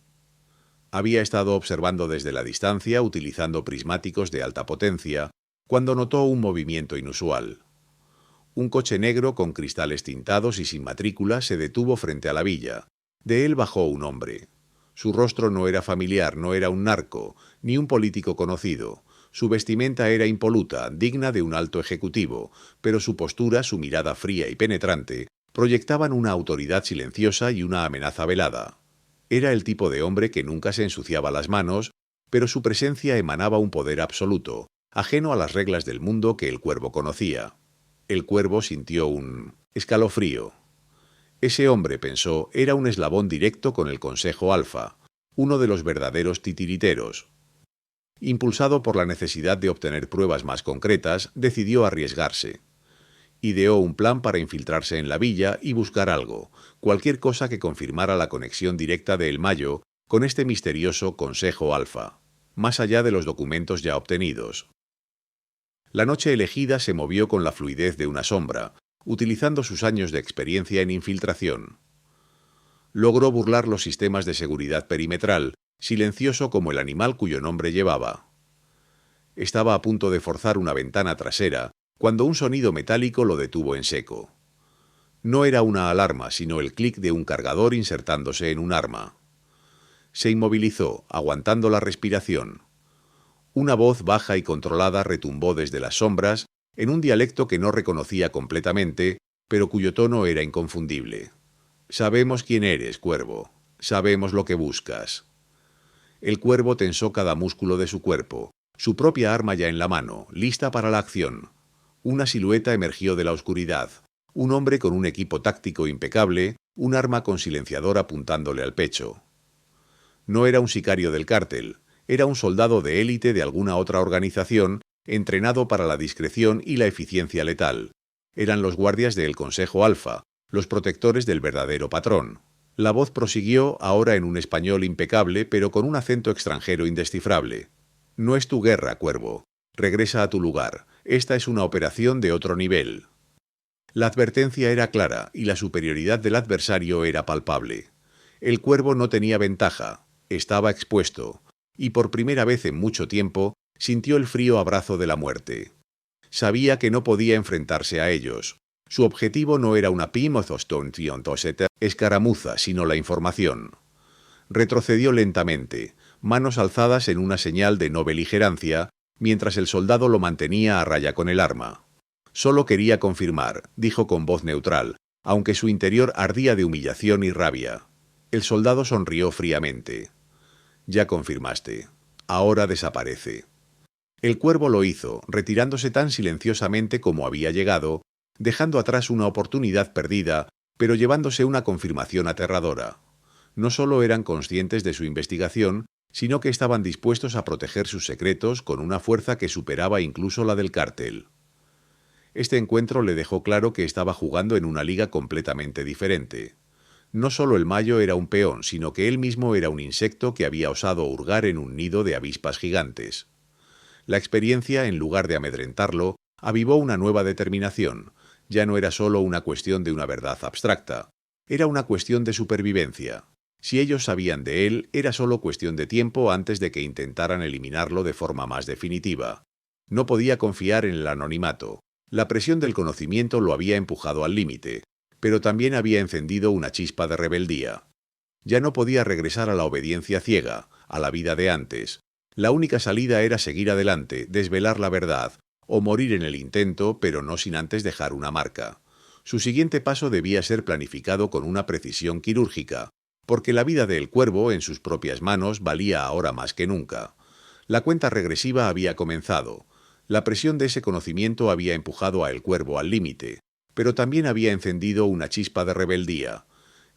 Había estado observando desde la distancia, utilizando prismáticos de alta potencia, cuando notó un movimiento inusual. Un coche negro con cristales tintados y sin matrícula se detuvo frente a la villa. De él bajó un hombre. Su rostro no era familiar, no era un narco, ni un político conocido. Su vestimenta era impoluta, digna de un alto ejecutivo, pero su postura, su mirada fría y penetrante, proyectaban una autoridad silenciosa y una amenaza velada. Era el tipo de hombre que nunca se ensuciaba las manos, pero su presencia emanaba un poder absoluto, ajeno a las reglas del mundo que el Cuervo conocía. El Cuervo sintió un escalofrío. Ese hombre, pensó, era un eslabón directo con el Consejo Alfa, uno de los verdaderos titiriteros. Impulsado por la necesidad de obtener pruebas más concretas, decidió arriesgarse. Ideó un plan para infiltrarse en la villa y buscar algo, cualquier cosa que confirmara la conexión directa de El Mayo con este misterioso Consejo Alfa, más allá de los documentos ya obtenidos. La noche elegida se movió con la fluidez de una sombra, utilizando sus años de experiencia en infiltración. Logró burlar los sistemas de seguridad perimetral, silencioso como el animal cuyo nombre llevaba. Estaba a punto de forzar una ventana trasera, cuando un sonido metálico lo detuvo en seco. No era una alarma, sino el clic de un cargador insertándose en un arma. Se inmovilizó, aguantando la respiración. Una voz baja y controlada retumbó desde las sombras, en un dialecto que no reconocía completamente, pero cuyo tono era inconfundible. «Sabemos quién eres, Cuervo. Sabemos lo que buscas». El Cuervo tensó cada músculo de su cuerpo, su propia arma ya en la mano, lista para la acción. Una silueta emergió de la oscuridad, un hombre con un equipo táctico impecable, un arma con silenciador apuntándole al pecho. No era un sicario del cártel, era un soldado de élite de alguna otra organización, entrenado para la discreción y la eficiencia letal. Eran los guardias del Consejo Alfa, los protectores del verdadero patrón. La voz prosiguió, ahora en un español impecable, pero con un acento extranjero indescifrable. «No es tu guerra, Cuervo. Regresa a tu lugar. Esta es una operación de otro nivel». La advertencia era clara y la superioridad del adversario era palpable. El Cuervo no tenía ventaja, estaba expuesto, y por primera vez en mucho tiempo sintió el frío abrazo de la muerte. Sabía que no podía enfrentarse a ellos. Su objetivo no era una escaramuza, sino la información. Retrocedió lentamente, manos alzadas en una señal de no beligerancia, mientras el soldado lo mantenía a raya con el arma. «Solo quería confirmar», dijo con voz neutral, aunque su interior ardía de humillación y rabia. El soldado sonrió fríamente. «Ya confirmaste. Ahora desaparece». El Cuervo lo hizo, retirándose tan silenciosamente como había llegado, dejando atrás una oportunidad perdida, pero llevándose una confirmación aterradora. No solo eran conscientes de su investigación, sino que estaban dispuestos a proteger sus secretos con una fuerza que superaba incluso la del cártel. Este encuentro le dejó claro que estaba jugando en una liga completamente diferente. No solo el Mayo era un peón, sino que él mismo era un insecto que había osado hurgar en un nido de avispas gigantes. La experiencia, en lugar de amedrentarlo, avivó una nueva determinación. Ya no era solo una cuestión de una verdad abstracta, era una cuestión de supervivencia. Si ellos sabían de él, era solo cuestión de tiempo antes de que intentaran eliminarlo de forma más definitiva. No podía confiar en el anonimato. La presión del conocimiento lo había empujado al límite, pero también había encendido una chispa de rebeldía. Ya no podía regresar a la obediencia ciega, a la vida de antes. La única salida era seguir adelante, desvelar la verdad, o morir en el intento, pero no sin antes dejar una marca. Su siguiente paso debía ser planificado con una precisión quirúrgica, porque la vida de El Cuervo en sus propias manos valía ahora más que nunca. La cuenta regresiva había comenzado. La presión de ese conocimiento había empujado a El Cuervo al límite, pero también había encendido una chispa de rebeldía.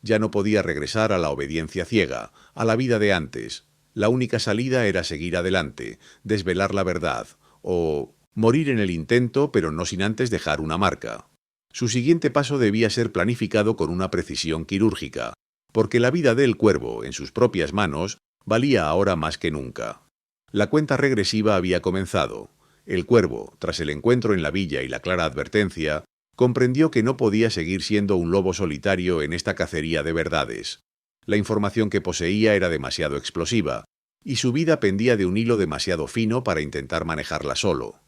Ya no podía regresar a la obediencia ciega, a la vida de antes. La única salida era seguir adelante, desvelar la verdad, o morir en el intento, pero no sin antes dejar una marca. Su siguiente paso debía ser planificado con una precisión quirúrgica, porque la vida de El Cuervo, en sus propias manos, valía ahora más que nunca. La cuenta regresiva había comenzado. El Cuervo, tras el encuentro en la villa y la clara advertencia, comprendió que no podía seguir siendo un lobo solitario en esta cacería de verdades. La información que poseía era demasiado explosiva, y su vida pendía de un hilo demasiado fino para intentar manejarla solo.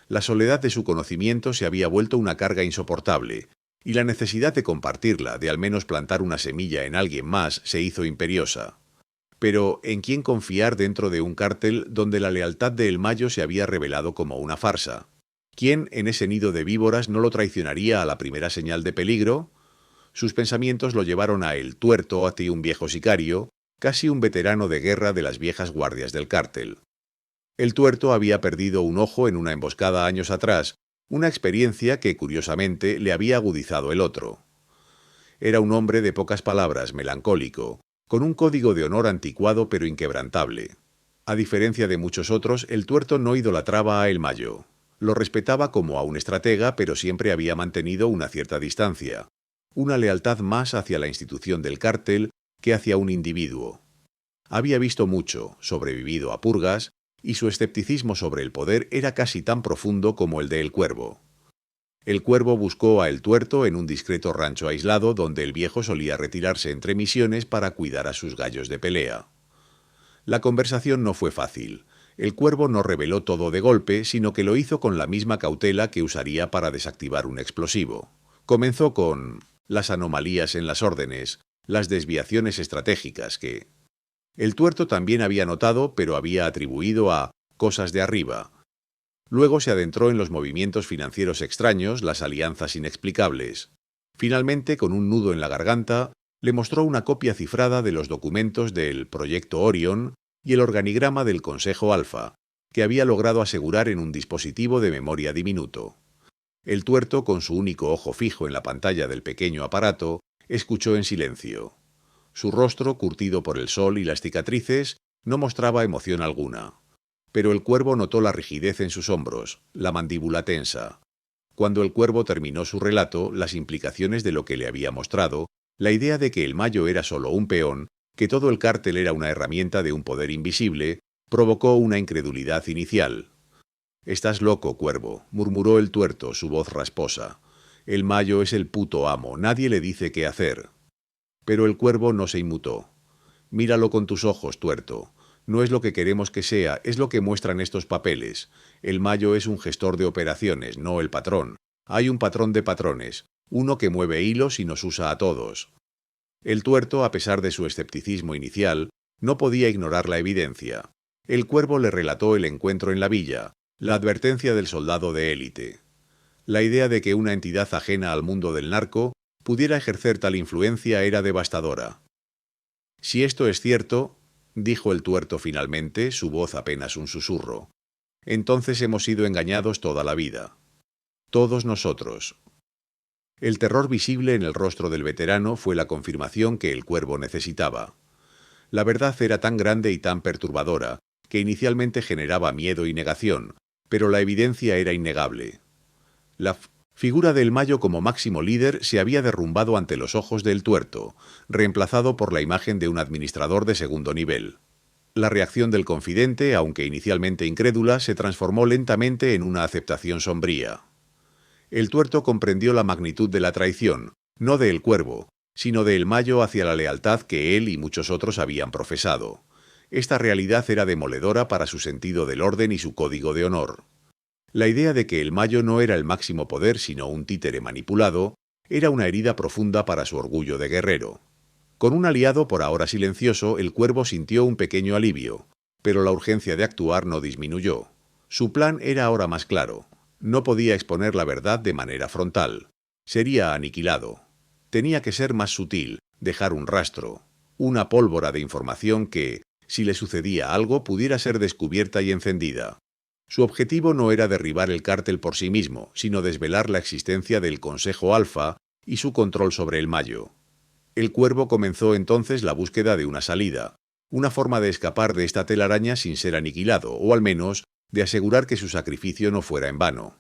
La soledad de su conocimiento se había vuelto una carga insoportable, y la necesidad de compartirla, de al menos plantar una semilla en alguien más, se hizo imperiosa. Pero, ¿en quién confiar dentro de un cártel donde la lealtad de El Mayo se había revelado como una farsa? ¿Quién en ese nido de víboras no lo traicionaría a la primera señal de peligro? Sus pensamientos lo llevaron a El Tuerto, hacia un viejo sicario, casi un veterano de guerra de las viejas guardias del cártel. El Tuerto había perdido un ojo en una emboscada años atrás, una experiencia que, curiosamente, le había agudizado el otro. Era un hombre de pocas palabras, melancólico, con un código de honor anticuado pero inquebrantable. A diferencia de muchos otros, el Tuerto no idolatraba a El Mayo. Lo respetaba como a un estratega, pero siempre había mantenido una cierta distancia, una lealtad más hacia la institución del cártel que hacia un individuo. Había visto mucho, sobrevivido a purgas, y su escepticismo sobre el poder era casi tan profundo como el de El Cuervo. El Cuervo buscó a El Tuerto en un discreto rancho aislado donde el viejo solía retirarse entre misiones para cuidar a sus gallos de pelea. La conversación no fue fácil. El Cuervo no reveló todo de golpe, sino que lo hizo con la misma cautela que usaría para desactivar un explosivo. Comenzó con las anomalías en las órdenes, las desviaciones estratégicas que El Tuerto también había notado, pero había atribuido a cosas de arriba. Luego se adentró en los movimientos financieros extraños, las alianzas inexplicables. Finalmente, con un nudo en la garganta, le mostró una copia cifrada de los documentos del Proyecto Orion y el organigrama del Consejo Alfa, que había logrado asegurar en un dispositivo de memoria diminuto. El Tuerto, con su único ojo fijo en la pantalla del pequeño aparato, escuchó en silencio. Su rostro, curtido por el sol y las cicatrices, no mostraba emoción alguna. Pero el Cuervo notó la rigidez en sus hombros, la mandíbula tensa. Cuando el Cuervo terminó su relato, las implicaciones de lo que le había mostrado, la idea de que El Mayo era solo un peón, que todo el cártel era una herramienta de un poder invisible, provocó una incredulidad inicial. «Estás loco, Cuervo», murmuró el Tuerto, su voz rasposa. «El Mayo es el puto amo, nadie le dice qué hacer». Pero el Cuervo no se inmutó. «Míralo con tus ojos, Tuerto. No es lo que queremos que sea, es lo que muestran estos papeles. El Mayo es un gestor de operaciones, no el patrón. Hay un patrón de patrones, uno que mueve hilos y nos usa a todos». El Tuerto, a pesar de su escepticismo inicial, no podía ignorar la evidencia. El Cuervo le relató el encuentro en la villa, la advertencia del soldado de élite. La idea de que una entidad ajena al mundo del narco pudiera ejercer tal influencia era devastadora. «Si esto es cierto», dijo el Tuerto finalmente, su voz apenas un susurro, «entonces hemos sido engañados toda la vida. Todos nosotros». El terror visible en el rostro del veterano fue la confirmación que el Cuervo necesitaba. La verdad era tan grande y tan perturbadora que inicialmente generaba miedo y negación, pero la evidencia era innegable. La figura del Mayo como máximo líder se había derrumbado ante los ojos del Tuerto, reemplazado por la imagen de un administrador de segundo nivel. La reacción del confidente, aunque inicialmente incrédula, se transformó lentamente en una aceptación sombría. El Tuerto comprendió la magnitud de la traición, no de El Cuervo, sino de El Mayo hacia la lealtad que él y muchos otros habían profesado. Esta realidad era demoledora para su sentido del orden y su código de honor. La idea de que El Mayo no era el máximo poder sino un títere manipulado era una herida profunda para su orgullo de guerrero. Con un aliado por ahora silencioso, el Cuervo sintió un pequeño alivio, pero la urgencia de actuar no disminuyó. Su plan era ahora más claro. No podía exponer la verdad de manera frontal. Sería aniquilado. Tenía que ser más sutil, dejar un rastro, una pólvora de información que, si le sucedía algo, pudiera ser descubierta y encendida. Su objetivo no era derribar el cártel por sí mismo, sino desvelar la existencia del Consejo Alfa y su control sobre El Mayo. El Cuervo comenzó entonces la búsqueda de una salida, una forma de escapar de esta telaraña sin ser aniquilado, o al menos de asegurar que su sacrificio no fuera en vano.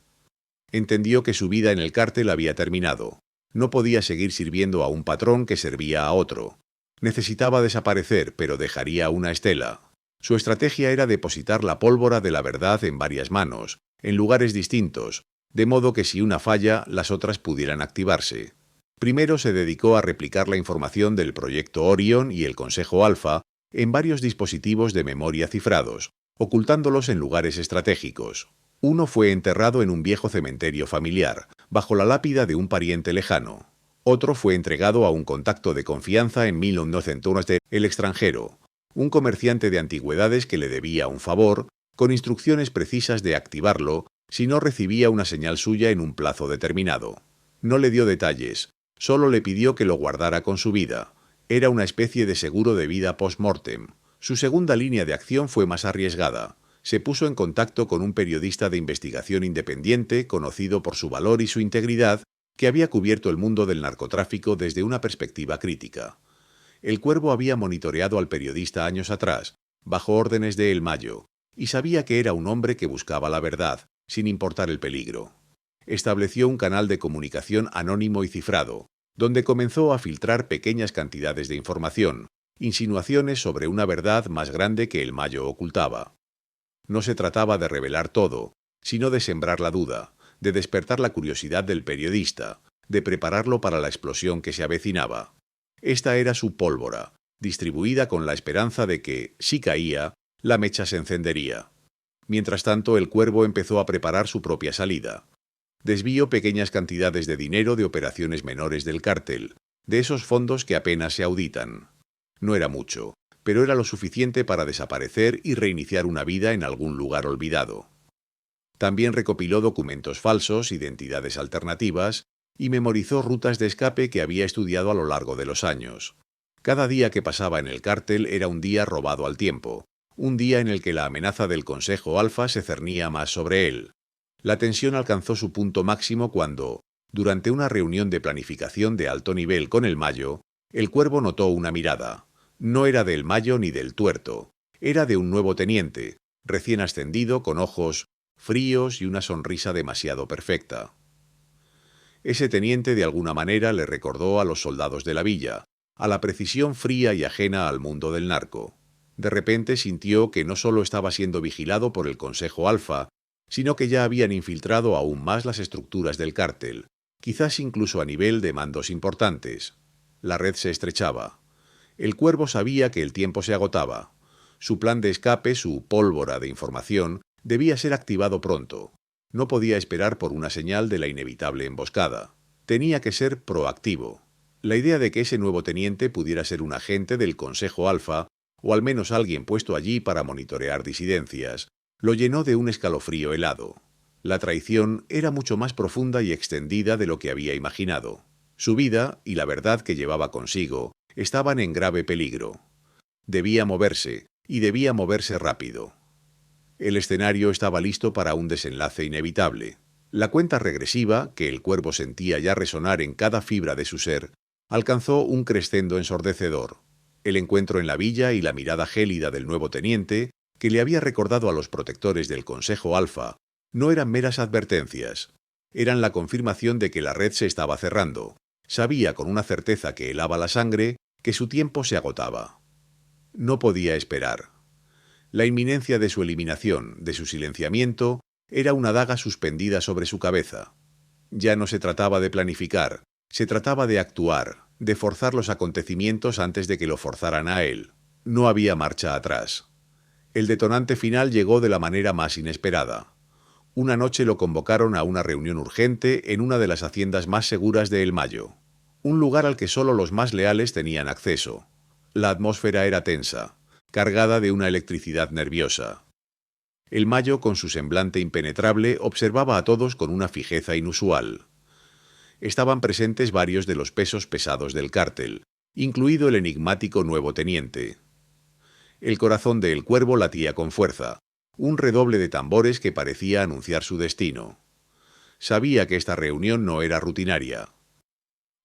Entendió que su vida en el cártel había terminado. No podía seguir sirviendo a un patrón que servía a otro. Necesitaba desaparecer, pero dejaría una estela. Su estrategia era depositar la pólvora de la verdad en varias manos, en lugares distintos, de modo que si una falla, las otras pudieran activarse. Primero se dedicó a replicar la información del proyecto Orion y el Consejo Alfa en varios dispositivos de memoria cifrados, ocultándolos en lugares estratégicos. Uno fue enterrado en un viejo cementerio familiar, bajo la lápida de un pariente lejano. Otro fue entregado a un contacto de confianza en 1900 del extranjero, un comerciante de antigüedades que le debía un favor, con instrucciones precisas de activarlo si no recibía una señal suya en un plazo determinado. No le dio detalles, solo le pidió que lo guardara con su vida. Era una especie de seguro de vida post-mortem. Su segunda línea de acción fue más arriesgada. Se puso en contacto con un periodista de investigación independiente, conocido por su valor y su integridad, que había cubierto el mundo del narcotráfico desde una perspectiva crítica. El Cuervo había monitoreado al periodista años atrás, bajo órdenes de El Mayo, y sabía que era un hombre que buscaba la verdad, sin importar el peligro. Estableció un canal de comunicación anónimo y cifrado, donde comenzó a filtrar pequeñas cantidades de información, insinuaciones sobre una verdad más grande que El Mayo ocultaba. No se trataba de revelar todo, sino de sembrar la duda, de despertar la curiosidad del periodista, de prepararlo para la explosión que se avecinaba. Esta era su pólvora, distribuida con la esperanza de que, si caía, la mecha se encendería. Mientras tanto, el Cuervo empezó a preparar su propia salida. Desvió pequeñas cantidades de dinero de operaciones menores del cártel, de esos fondos que apenas se auditan. No era mucho, pero era lo suficiente para desaparecer y reiniciar una vida en algún lugar olvidado. También recopiló documentos falsos, identidades alternativas, y memorizó rutas de escape que había estudiado a lo largo de los años. Cada día que pasaba en el cártel era un día robado al tiempo, un día en el que la amenaza del Consejo Alfa se cernía más sobre él. La tensión alcanzó su punto máximo cuando, durante una reunión de planificación de alto nivel con El Mayo, el Cuervo notó una mirada. No era de El Mayo ni del Tuerto, era de un nuevo teniente, recién ascendido, con ojos fríos y una sonrisa demasiado perfecta. Ese teniente de alguna manera le recordó a los soldados de la villa, a la precisión fría y ajena al mundo del narco. De repente sintió que no solo estaba siendo vigilado por el Consejo Alfa, sino que ya habían infiltrado aún más las estructuras del cártel, quizás incluso a nivel de mandos importantes. La red se estrechaba. El Cuervo sabía que el tiempo se agotaba. Su plan de escape, su pólvora de información, debía ser activado pronto. No podía esperar por una señal de la inevitable emboscada. Tenía que ser proactivo. La idea de que ese nuevo teniente pudiera ser un agente del Consejo Alfa, o al menos alguien puesto allí para monitorear disidencias, lo llenó de un escalofrío helado. La traición era mucho más profunda y extendida de lo que había imaginado. Su vida y la verdad que llevaba consigo estaban en grave peligro. Debía moverse, y debía moverse rápido. El escenario estaba listo para un desenlace inevitable. La cuenta regresiva, que el Cuervo sentía ya resonar en cada fibra de su ser, alcanzó un crescendo ensordecedor. El encuentro en la villa y la mirada gélida del nuevo teniente, que le había recordado a los protectores del Consejo Alfa, no eran meras advertencias. Eran la confirmación de que la red se estaba cerrando. Sabía con una certeza que helaba la sangre que su tiempo se agotaba. No podía esperar. La inminencia de su eliminación, de su silenciamiento, era una daga suspendida sobre su cabeza. Ya no se trataba de planificar, se trataba de actuar, de forzar los acontecimientos antes de que lo forzaran a él. No había marcha atrás. El detonante final llegó de la manera más inesperada. Una noche lo convocaron a una reunión urgente en una de las haciendas más seguras de El Mayo, un lugar al que solo los más leales tenían acceso. La atmósfera era tensa, cargada de una electricidad nerviosa. El Mayo, con su semblante impenetrable, observaba a todos con una fijeza inusual. Estaban presentes varios de los pesos pesados del cártel, incluido el enigmático nuevo teniente. El corazón de El Cuervo latía con fuerza, un redoble de tambores que parecía anunciar su destino. Sabía que esta reunión no era rutinaria.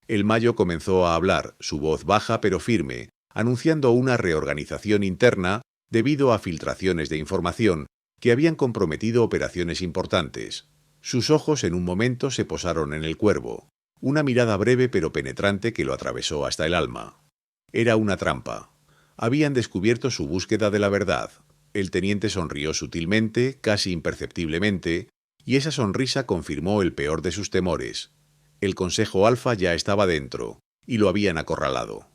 El Mayo comenzó a hablar, su voz baja pero firme, anunciando una reorganización interna debido a filtraciones de información que habían comprometido operaciones importantes. Sus ojos en un momento se posaron en El Cuervo, una mirada breve pero penetrante que lo atravesó hasta el alma. Era una trampa. Habían descubierto su búsqueda de la verdad. El teniente sonrió sutilmente, casi imperceptiblemente, y esa sonrisa confirmó el peor de sus temores. El Consejo Alfa ya estaba dentro, y lo habían acorralado.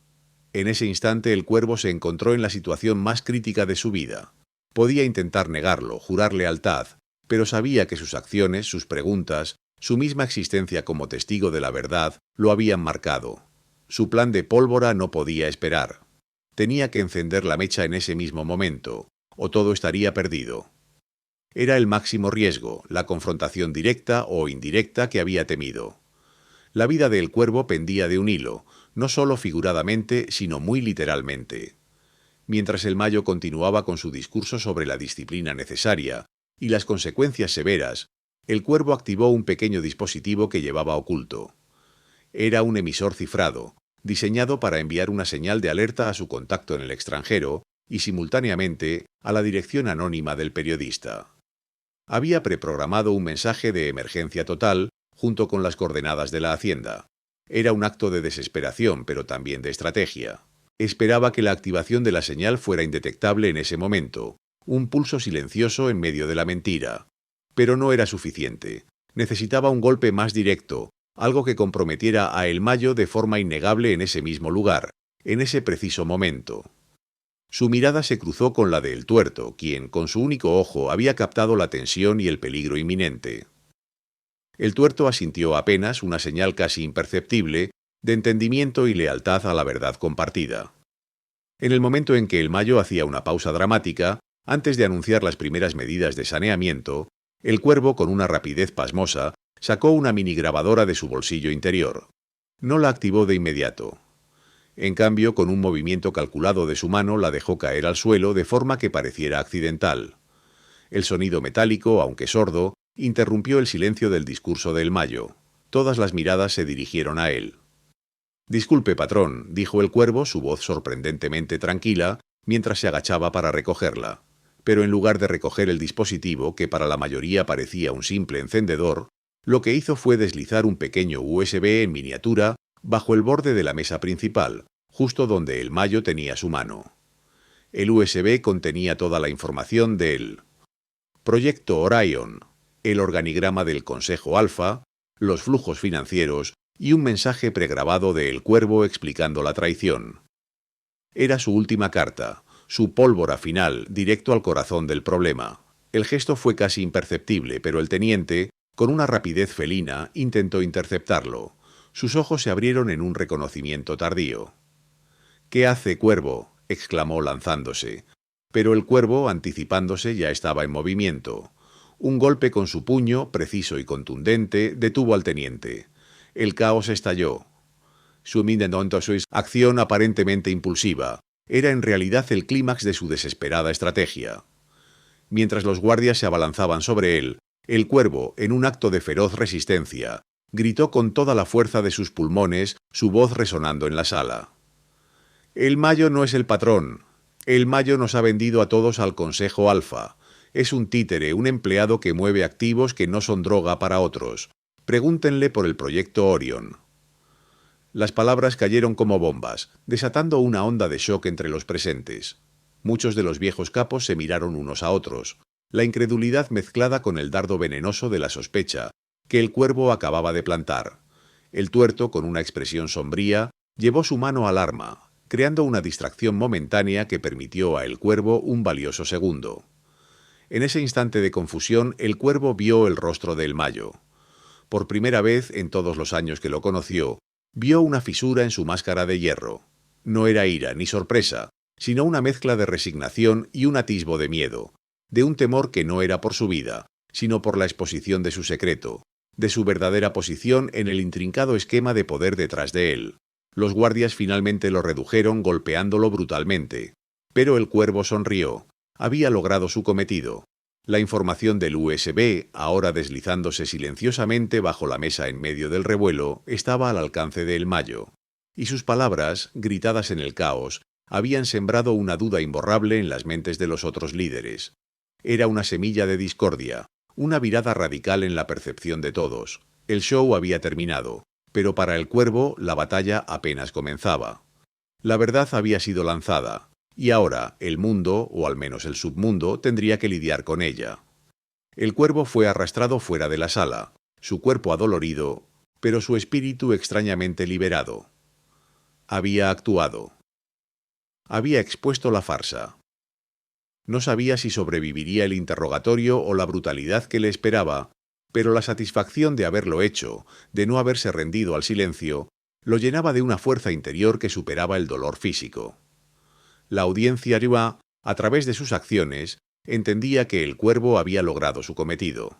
En ese instante el cuervo se encontró en la situación más crítica de su vida. Podía intentar negarlo, jurar lealtad, pero sabía que sus acciones, sus preguntas, su misma existencia como testigo de la verdad, lo habían marcado. Su plan de pólvora no podía esperar. Tenía que encender la mecha en ese mismo momento, o todo estaría perdido. Era el máximo riesgo, la confrontación directa o indirecta que había temido. La vida del cuervo pendía de un hilo, no solo figuradamente, sino muy literalmente. Mientras el Mayo continuaba con su discurso sobre la disciplina necesaria y las consecuencias severas, el cuervo activó un pequeño dispositivo que llevaba oculto. Era un emisor cifrado, diseñado para enviar una señal de alerta a su contacto en el extranjero y simultáneamente a la dirección anónima del periodista. Había preprogramado un mensaje de emergencia total junto con las coordenadas de la hacienda. Era un acto de desesperación, pero también de estrategia. Esperaba que la activación de la señal fuera indetectable en ese momento, un pulso silencioso en medio de la mentira. Pero no era suficiente. Necesitaba un golpe más directo, algo que comprometiera a El Mayo de forma innegable en ese mismo lugar, en ese preciso momento. Su mirada se cruzó con la de El Tuerto, quien, con su único ojo, había captado la tensión y el peligro inminente. El Tuerto asintió apenas, una señal casi imperceptible, de entendimiento y lealtad a la verdad compartida. En el momento en que El Mayo hacía una pausa dramática, antes de anunciar las primeras medidas de saneamiento, el cuervo, con una rapidez pasmosa, sacó una minigrabadora de su bolsillo interior. No la activó de inmediato. En cambio, con un movimiento calculado de su mano, la dejó caer al suelo de forma que pareciera accidental. El sonido metálico, aunque sordo, interrumpió el silencio del discurso de El Mayo. Todas las miradas se dirigieron a él. «Disculpe, patrón», dijo el cuervo, su voz sorprendentemente tranquila, mientras se agachaba para recogerla. Pero en lugar de recoger el dispositivo, que para la mayoría parecía un simple encendedor, lo que hizo fue deslizar un pequeño USB en miniatura bajo el borde de la mesa principal, justo donde El Mayo tenía su mano. El USB contenía toda la información del Proyecto Orion, el organigrama del Consejo Alfa, los flujos financieros y un mensaje pregrabado de El Cuervo explicando la traición. Era su última carta, su pólvora final, directo al corazón del problema. El gesto fue casi imperceptible, pero el teniente, con una rapidez felina, intentó interceptarlo. Sus ojos se abrieron en un reconocimiento tardío. «¿Qué hace, Cuervo?», exclamó lanzándose. Pero el cuervo, anticipándose, ya estaba en movimiento. Un golpe con su puño, preciso y contundente, detuvo al teniente. El caos estalló. Su acción aparentemente impulsiva era en realidad el clímax de su desesperada estrategia. Mientras los guardias se abalanzaban sobre él, el cuervo, en un acto de feroz resistencia, gritó con toda la fuerza de sus pulmones, su voz resonando en la sala. «El Mayo no es el patrón. El Mayo nos ha vendido a todos al Consejo Alfa. Es un títere, un empleado que mueve activos que no son droga para otros. Pregúntenle por el proyecto Orion». Las palabras cayeron como bombas, desatando una onda de shock entre los presentes. Muchos de los viejos capos se miraron unos a otros, la incredulidad mezclada con el dardo venenoso de la sospecha que el cuervo acababa de plantar. El tuerto, con una expresión sombría, llevó su mano al arma, creando una distracción momentánea que permitió a el cuervo un valioso segundo. En ese instante de confusión, el cuervo vio el rostro de El Mayo. Por primera vez en todos los años que lo conoció, vio una fisura en su máscara de hierro. No era ira ni sorpresa, sino una mezcla de resignación y un atisbo de miedo, de un temor que no era por su vida, sino por la exposición de su secreto, de su verdadera posición en el intrincado esquema de poder detrás de él. Los guardias finalmente lo redujeron golpeándolo brutalmente. Pero el cuervo sonrió. Había logrado su cometido. La información del USB, ahora deslizándose silenciosamente bajo la mesa en medio del revuelo, estaba al alcance de El Mayo. Y sus palabras, gritadas en el caos, habían sembrado una duda imborrable en las mentes de los otros líderes. Era una semilla de discordia, una virada radical en la percepción de todos. El show había terminado, pero para el cuervo la batalla apenas comenzaba. La verdad había sido lanzada, y ahora el mundo, o al menos el submundo, tendría que lidiar con ella. El cuervo fue arrastrado fuera de la sala, su cuerpo adolorido, pero su espíritu extrañamente liberado. Había actuado. Había expuesto la farsa. No sabía si sobreviviría el interrogatorio o la brutalidad que le esperaba, pero la satisfacción de haberlo hecho, de no haberse rendido al silencio, lo llenaba de una fuerza interior que superaba el dolor físico. La audiencia arriba, a través de sus acciones, entendía que el cuervo había logrado su cometido.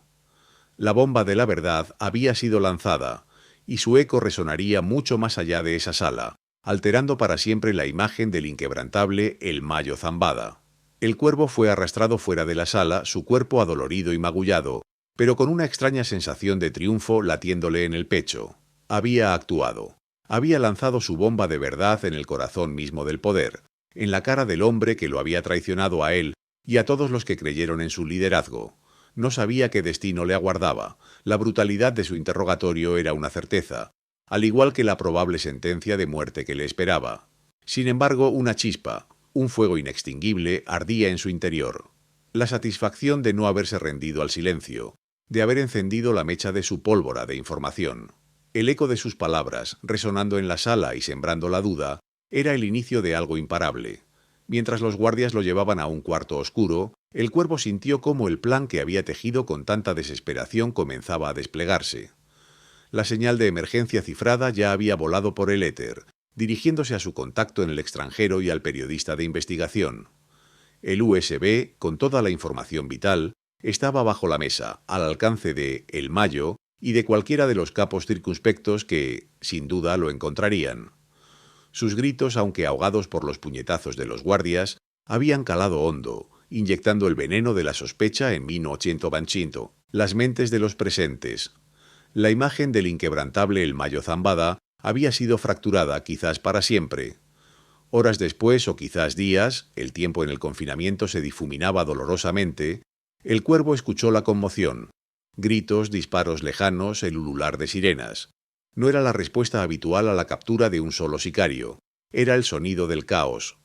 La bomba de la verdad había sido lanzada, y su eco resonaría mucho más allá de esa sala, alterando para siempre la imagen del inquebrantable El Mayo Zambada. El cuervo fue arrastrado fuera de la sala, su cuerpo adolorido y magullado, pero con una extraña sensación de triunfo latiéndole en el pecho. Había actuado. Había lanzado su bomba de verdad en el corazón mismo del poder, en la cara del hombre que lo había traicionado a él y a todos los que creyeron en su liderazgo. No sabía qué destino le aguardaba. La brutalidad de su interrogatorio era una certeza, al igual que la probable sentencia de muerte que le esperaba. Sin embargo, una chispa, un fuego inextinguible, ardía en su interior. La satisfacción de no haberse rendido al silencio, de haber encendido la mecha de su pólvora de información. El eco de sus palabras, resonando en la sala y sembrando la duda, era el inicio de algo imparable. Mientras los guardias lo llevaban a un cuarto oscuro, el cuervo sintió cómo el plan que había tejido con tanta desesperación comenzaba a desplegarse. La señal de emergencia cifrada ya había volado por el éter, dirigiéndose a su contacto en el extranjero y al periodista de investigación. El USB, con toda la información vital, estaba bajo la mesa, al alcance de El Mayo y de cualquiera de los capos circunspectos que, sin duda, lo encontrarían. Sus gritos, aunque ahogados por los puñetazos de los guardias, habían calado hondo, inyectando el veneno de la sospecha en 1825 las mentes de los presentes. La imagen del inquebrantable El Mayo Zambada había sido fracturada quizás para siempre. Horas después, o quizás días, el tiempo en el confinamiento se difuminaba dolorosamente, el cuervo escuchó la conmoción. Gritos, disparos lejanos, el ulular de sirenas. No era la respuesta habitual a la captura de un solo sicario. Era el sonido del caos.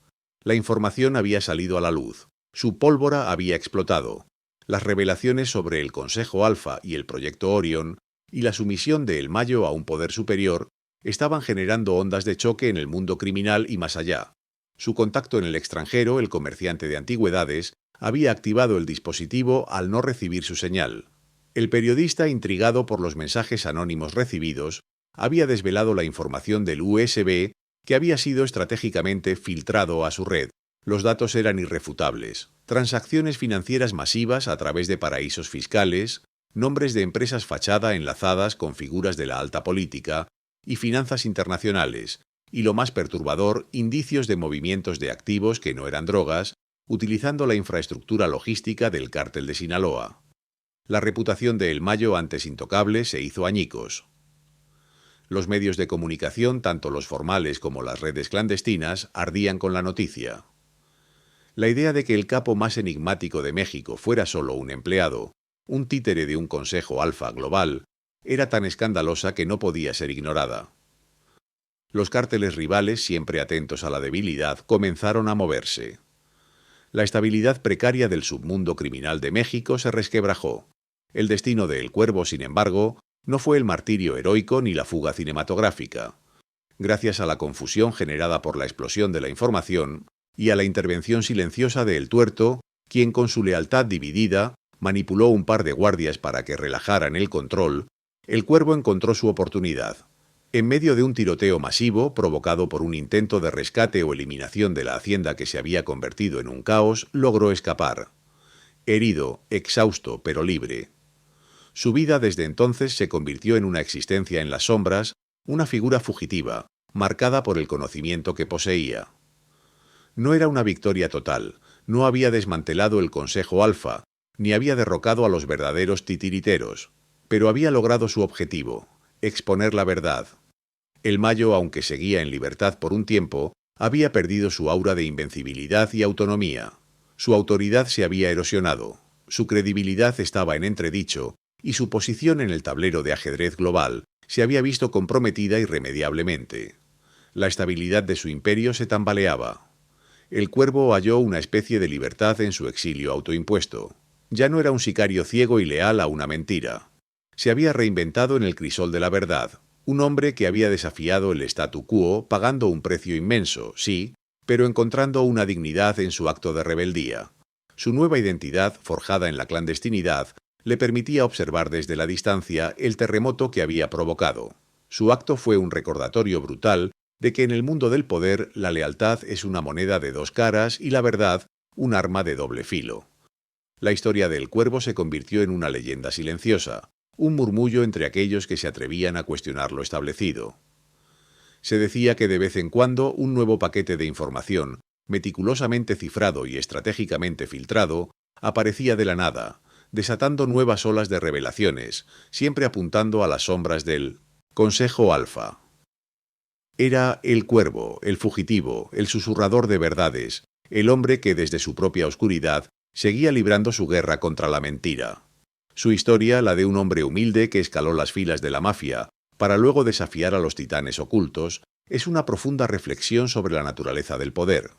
La información había salido a la luz. Su pólvora había explotado. Las revelaciones sobre el Consejo Alfa y el Proyecto Orion y la sumisión de El Mayo a un poder superior estaban generando ondas de choque en el mundo criminal y más allá. Su contacto en el extranjero, el comerciante de antigüedades, había activado el dispositivo al no recibir su señal. El periodista, intrigado por los mensajes anónimos recibidos, había desvelado la información del USB que había sido estratégicamente filtrado a su red. Los datos eran irrefutables. Transacciones financieras masivas a través de paraísos fiscales, nombres de empresas fachada enlazadas con figuras de la alta política y finanzas internacionales, y lo más perturbador, indicios de movimientos de activos que no eran drogas, utilizando la infraestructura logística del cártel de Sinaloa. La reputación de El Mayo, antes intocable, se hizo añicos. Los medios de comunicación, tanto los formales como las redes clandestinas, ardían con la noticia. La idea de que el capo más enigmático de México fuera solo un empleado, un títere de un consejo alfa global, era tan escandalosa que no podía ser ignorada. Los cárteles rivales, siempre atentos a la debilidad, comenzaron a moverse. La estabilidad precaria del submundo criminal de México se resquebrajó. El destino de El Cuervo, sin embargo, no fue el martirio heroico ni la fuga cinematográfica. Gracias a la confusión generada por la explosión de la información y a la intervención silenciosa de El Tuerto, quien con su lealtad dividida manipuló un par de guardias para que relajaran el control, El Cuervo encontró su oportunidad. En medio de un tiroteo masivo provocado por un intento de rescate o eliminación de la hacienda que se había convertido en un caos, logró escapar. Herido, exhausto, pero libre. Su vida desde entonces se convirtió en una existencia en las sombras, una figura fugitiva, marcada por el conocimiento que poseía. No era una victoria total, no había desmantelado el Consejo Alfa, ni había derrocado a los verdaderos titiriteros, pero había logrado su objetivo, exponer la verdad. El Mayo, aunque seguía en libertad por un tiempo, había perdido su aura de invencibilidad y autonomía. Su autoridad se había erosionado, su credibilidad estaba en entredicho, y su posición en el tablero de ajedrez global se había visto comprometida irremediablemente. La estabilidad de su imperio se tambaleaba. El Cuervo halló una especie de libertad en su exilio autoimpuesto. Ya no era un sicario ciego y leal a una mentira. Se había reinventado en el crisol de la verdad, un hombre que había desafiado el statu quo pagando un precio inmenso, sí, pero encontrando una dignidad en su acto de rebeldía. Su nueva identidad, forjada en la clandestinidad, le permitía observar desde la distancia el terremoto que había provocado. Su acto fue un recordatorio brutal de que en el mundo del poder la lealtad es una moneda de dos caras y la verdad un arma de doble filo. La historia del Cuervo se convirtió en una leyenda silenciosa, un murmullo entre aquellos que se atrevían a cuestionar lo establecido. Se decía que de vez en cuando un nuevo paquete de información, meticulosamente cifrado y estratégicamente filtrado, aparecía de la nada, desatando nuevas olas de revelaciones, siempre apuntando a las sombras del Consejo Alfa. Era el Cuervo, el fugitivo, el susurrador de verdades, el hombre que desde su propia oscuridad seguía librando su guerra contra la mentira. Su historia, la de un hombre humilde que escaló las filas de la mafia para luego desafiar a los titanes ocultos, es una profunda reflexión sobre la naturaleza del poder.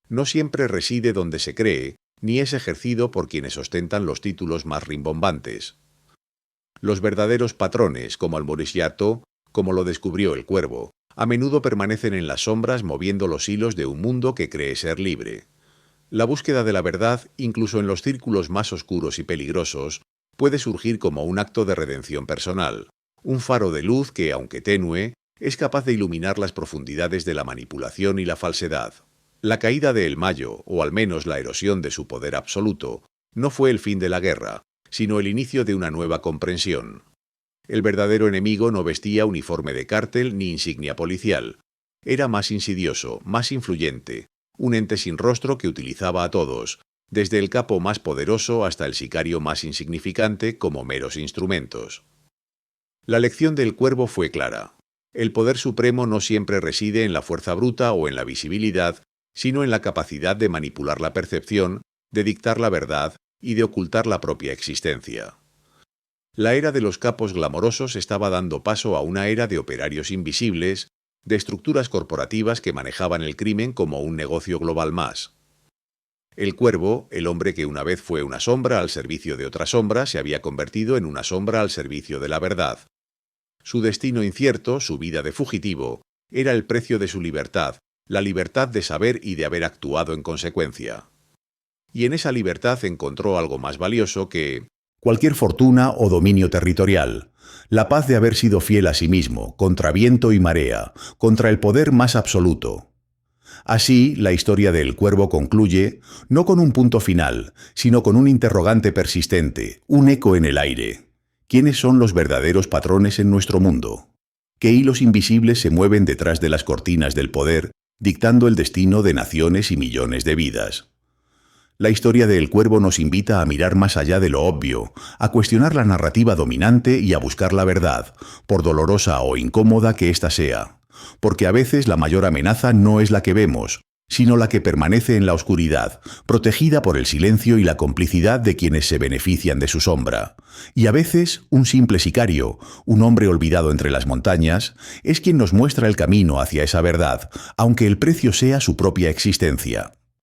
No siempre reside donde se cree, ni es ejercido por quienes ostentan los títulos más rimbombantes. Los verdaderos patrones, como el Maurice Yato, como lo descubrió el Cuervo, a menudo permanecen en las sombras moviendo los hilos de un mundo que cree ser libre. La búsqueda de la verdad, incluso en los círculos más oscuros y peligrosos, puede surgir como un acto de redención personal, un faro de luz que, aunque tenue, es capaz de iluminar las profundidades de la manipulación y la falsedad. La caída de El Mayo, o al menos la erosión de su poder absoluto, no fue el fin de la guerra, sino el inicio de una nueva comprensión. El verdadero enemigo no vestía uniforme de cártel ni insignia policial. Era más insidioso, más influyente, un ente sin rostro que utilizaba a todos, desde el capo más poderoso hasta el sicario más insignificante, como meros instrumentos. La lección del Cuervo fue clara. El poder supremo no siempre reside en la fuerza bruta o en la visibilidad, sino en la capacidad de manipular la percepción, de dictar la verdad y de ocultar la propia existencia. La era de los capos glamorosos estaba dando paso a una era de operarios invisibles, de estructuras corporativas que manejaban el crimen como un negocio global más. El Cuervo, el hombre que una vez fue una sombra al servicio de otra sombra, se había convertido en una sombra al servicio de la verdad. Su destino incierto, su vida de fugitivo, era el precio de su libertad, la libertad de saber y de haber actuado en consecuencia. Y en esa libertad encontró algo más valioso que cualquier fortuna o dominio territorial, la paz de haber sido fiel a sí mismo, contra viento y marea, contra el poder más absoluto. Así, la historia del Cuervo concluye, no con un punto final, sino con un interrogante persistente, un eco en el aire. ¿Quiénes son los verdaderos patrones en nuestro mundo? ¿Qué hilos invisibles se mueven detrás de las cortinas del poder, dictando el destino de naciones y millones de vidas? La historia del Cuervo nos invita a mirar más allá de lo obvio, a cuestionar la narrativa dominante y a buscar la verdad, por dolorosa o incómoda que ésta sea. Porque a veces la mayor amenaza no es la que vemos, sino la que permanece en la oscuridad, protegida por el silencio y la complicidad de quienes se benefician de su sombra. Y a veces un simple sicario, un hombre olvidado entre las montañas, es quien nos muestra el camino hacia esa verdad, aunque el precio sea su propia existencia.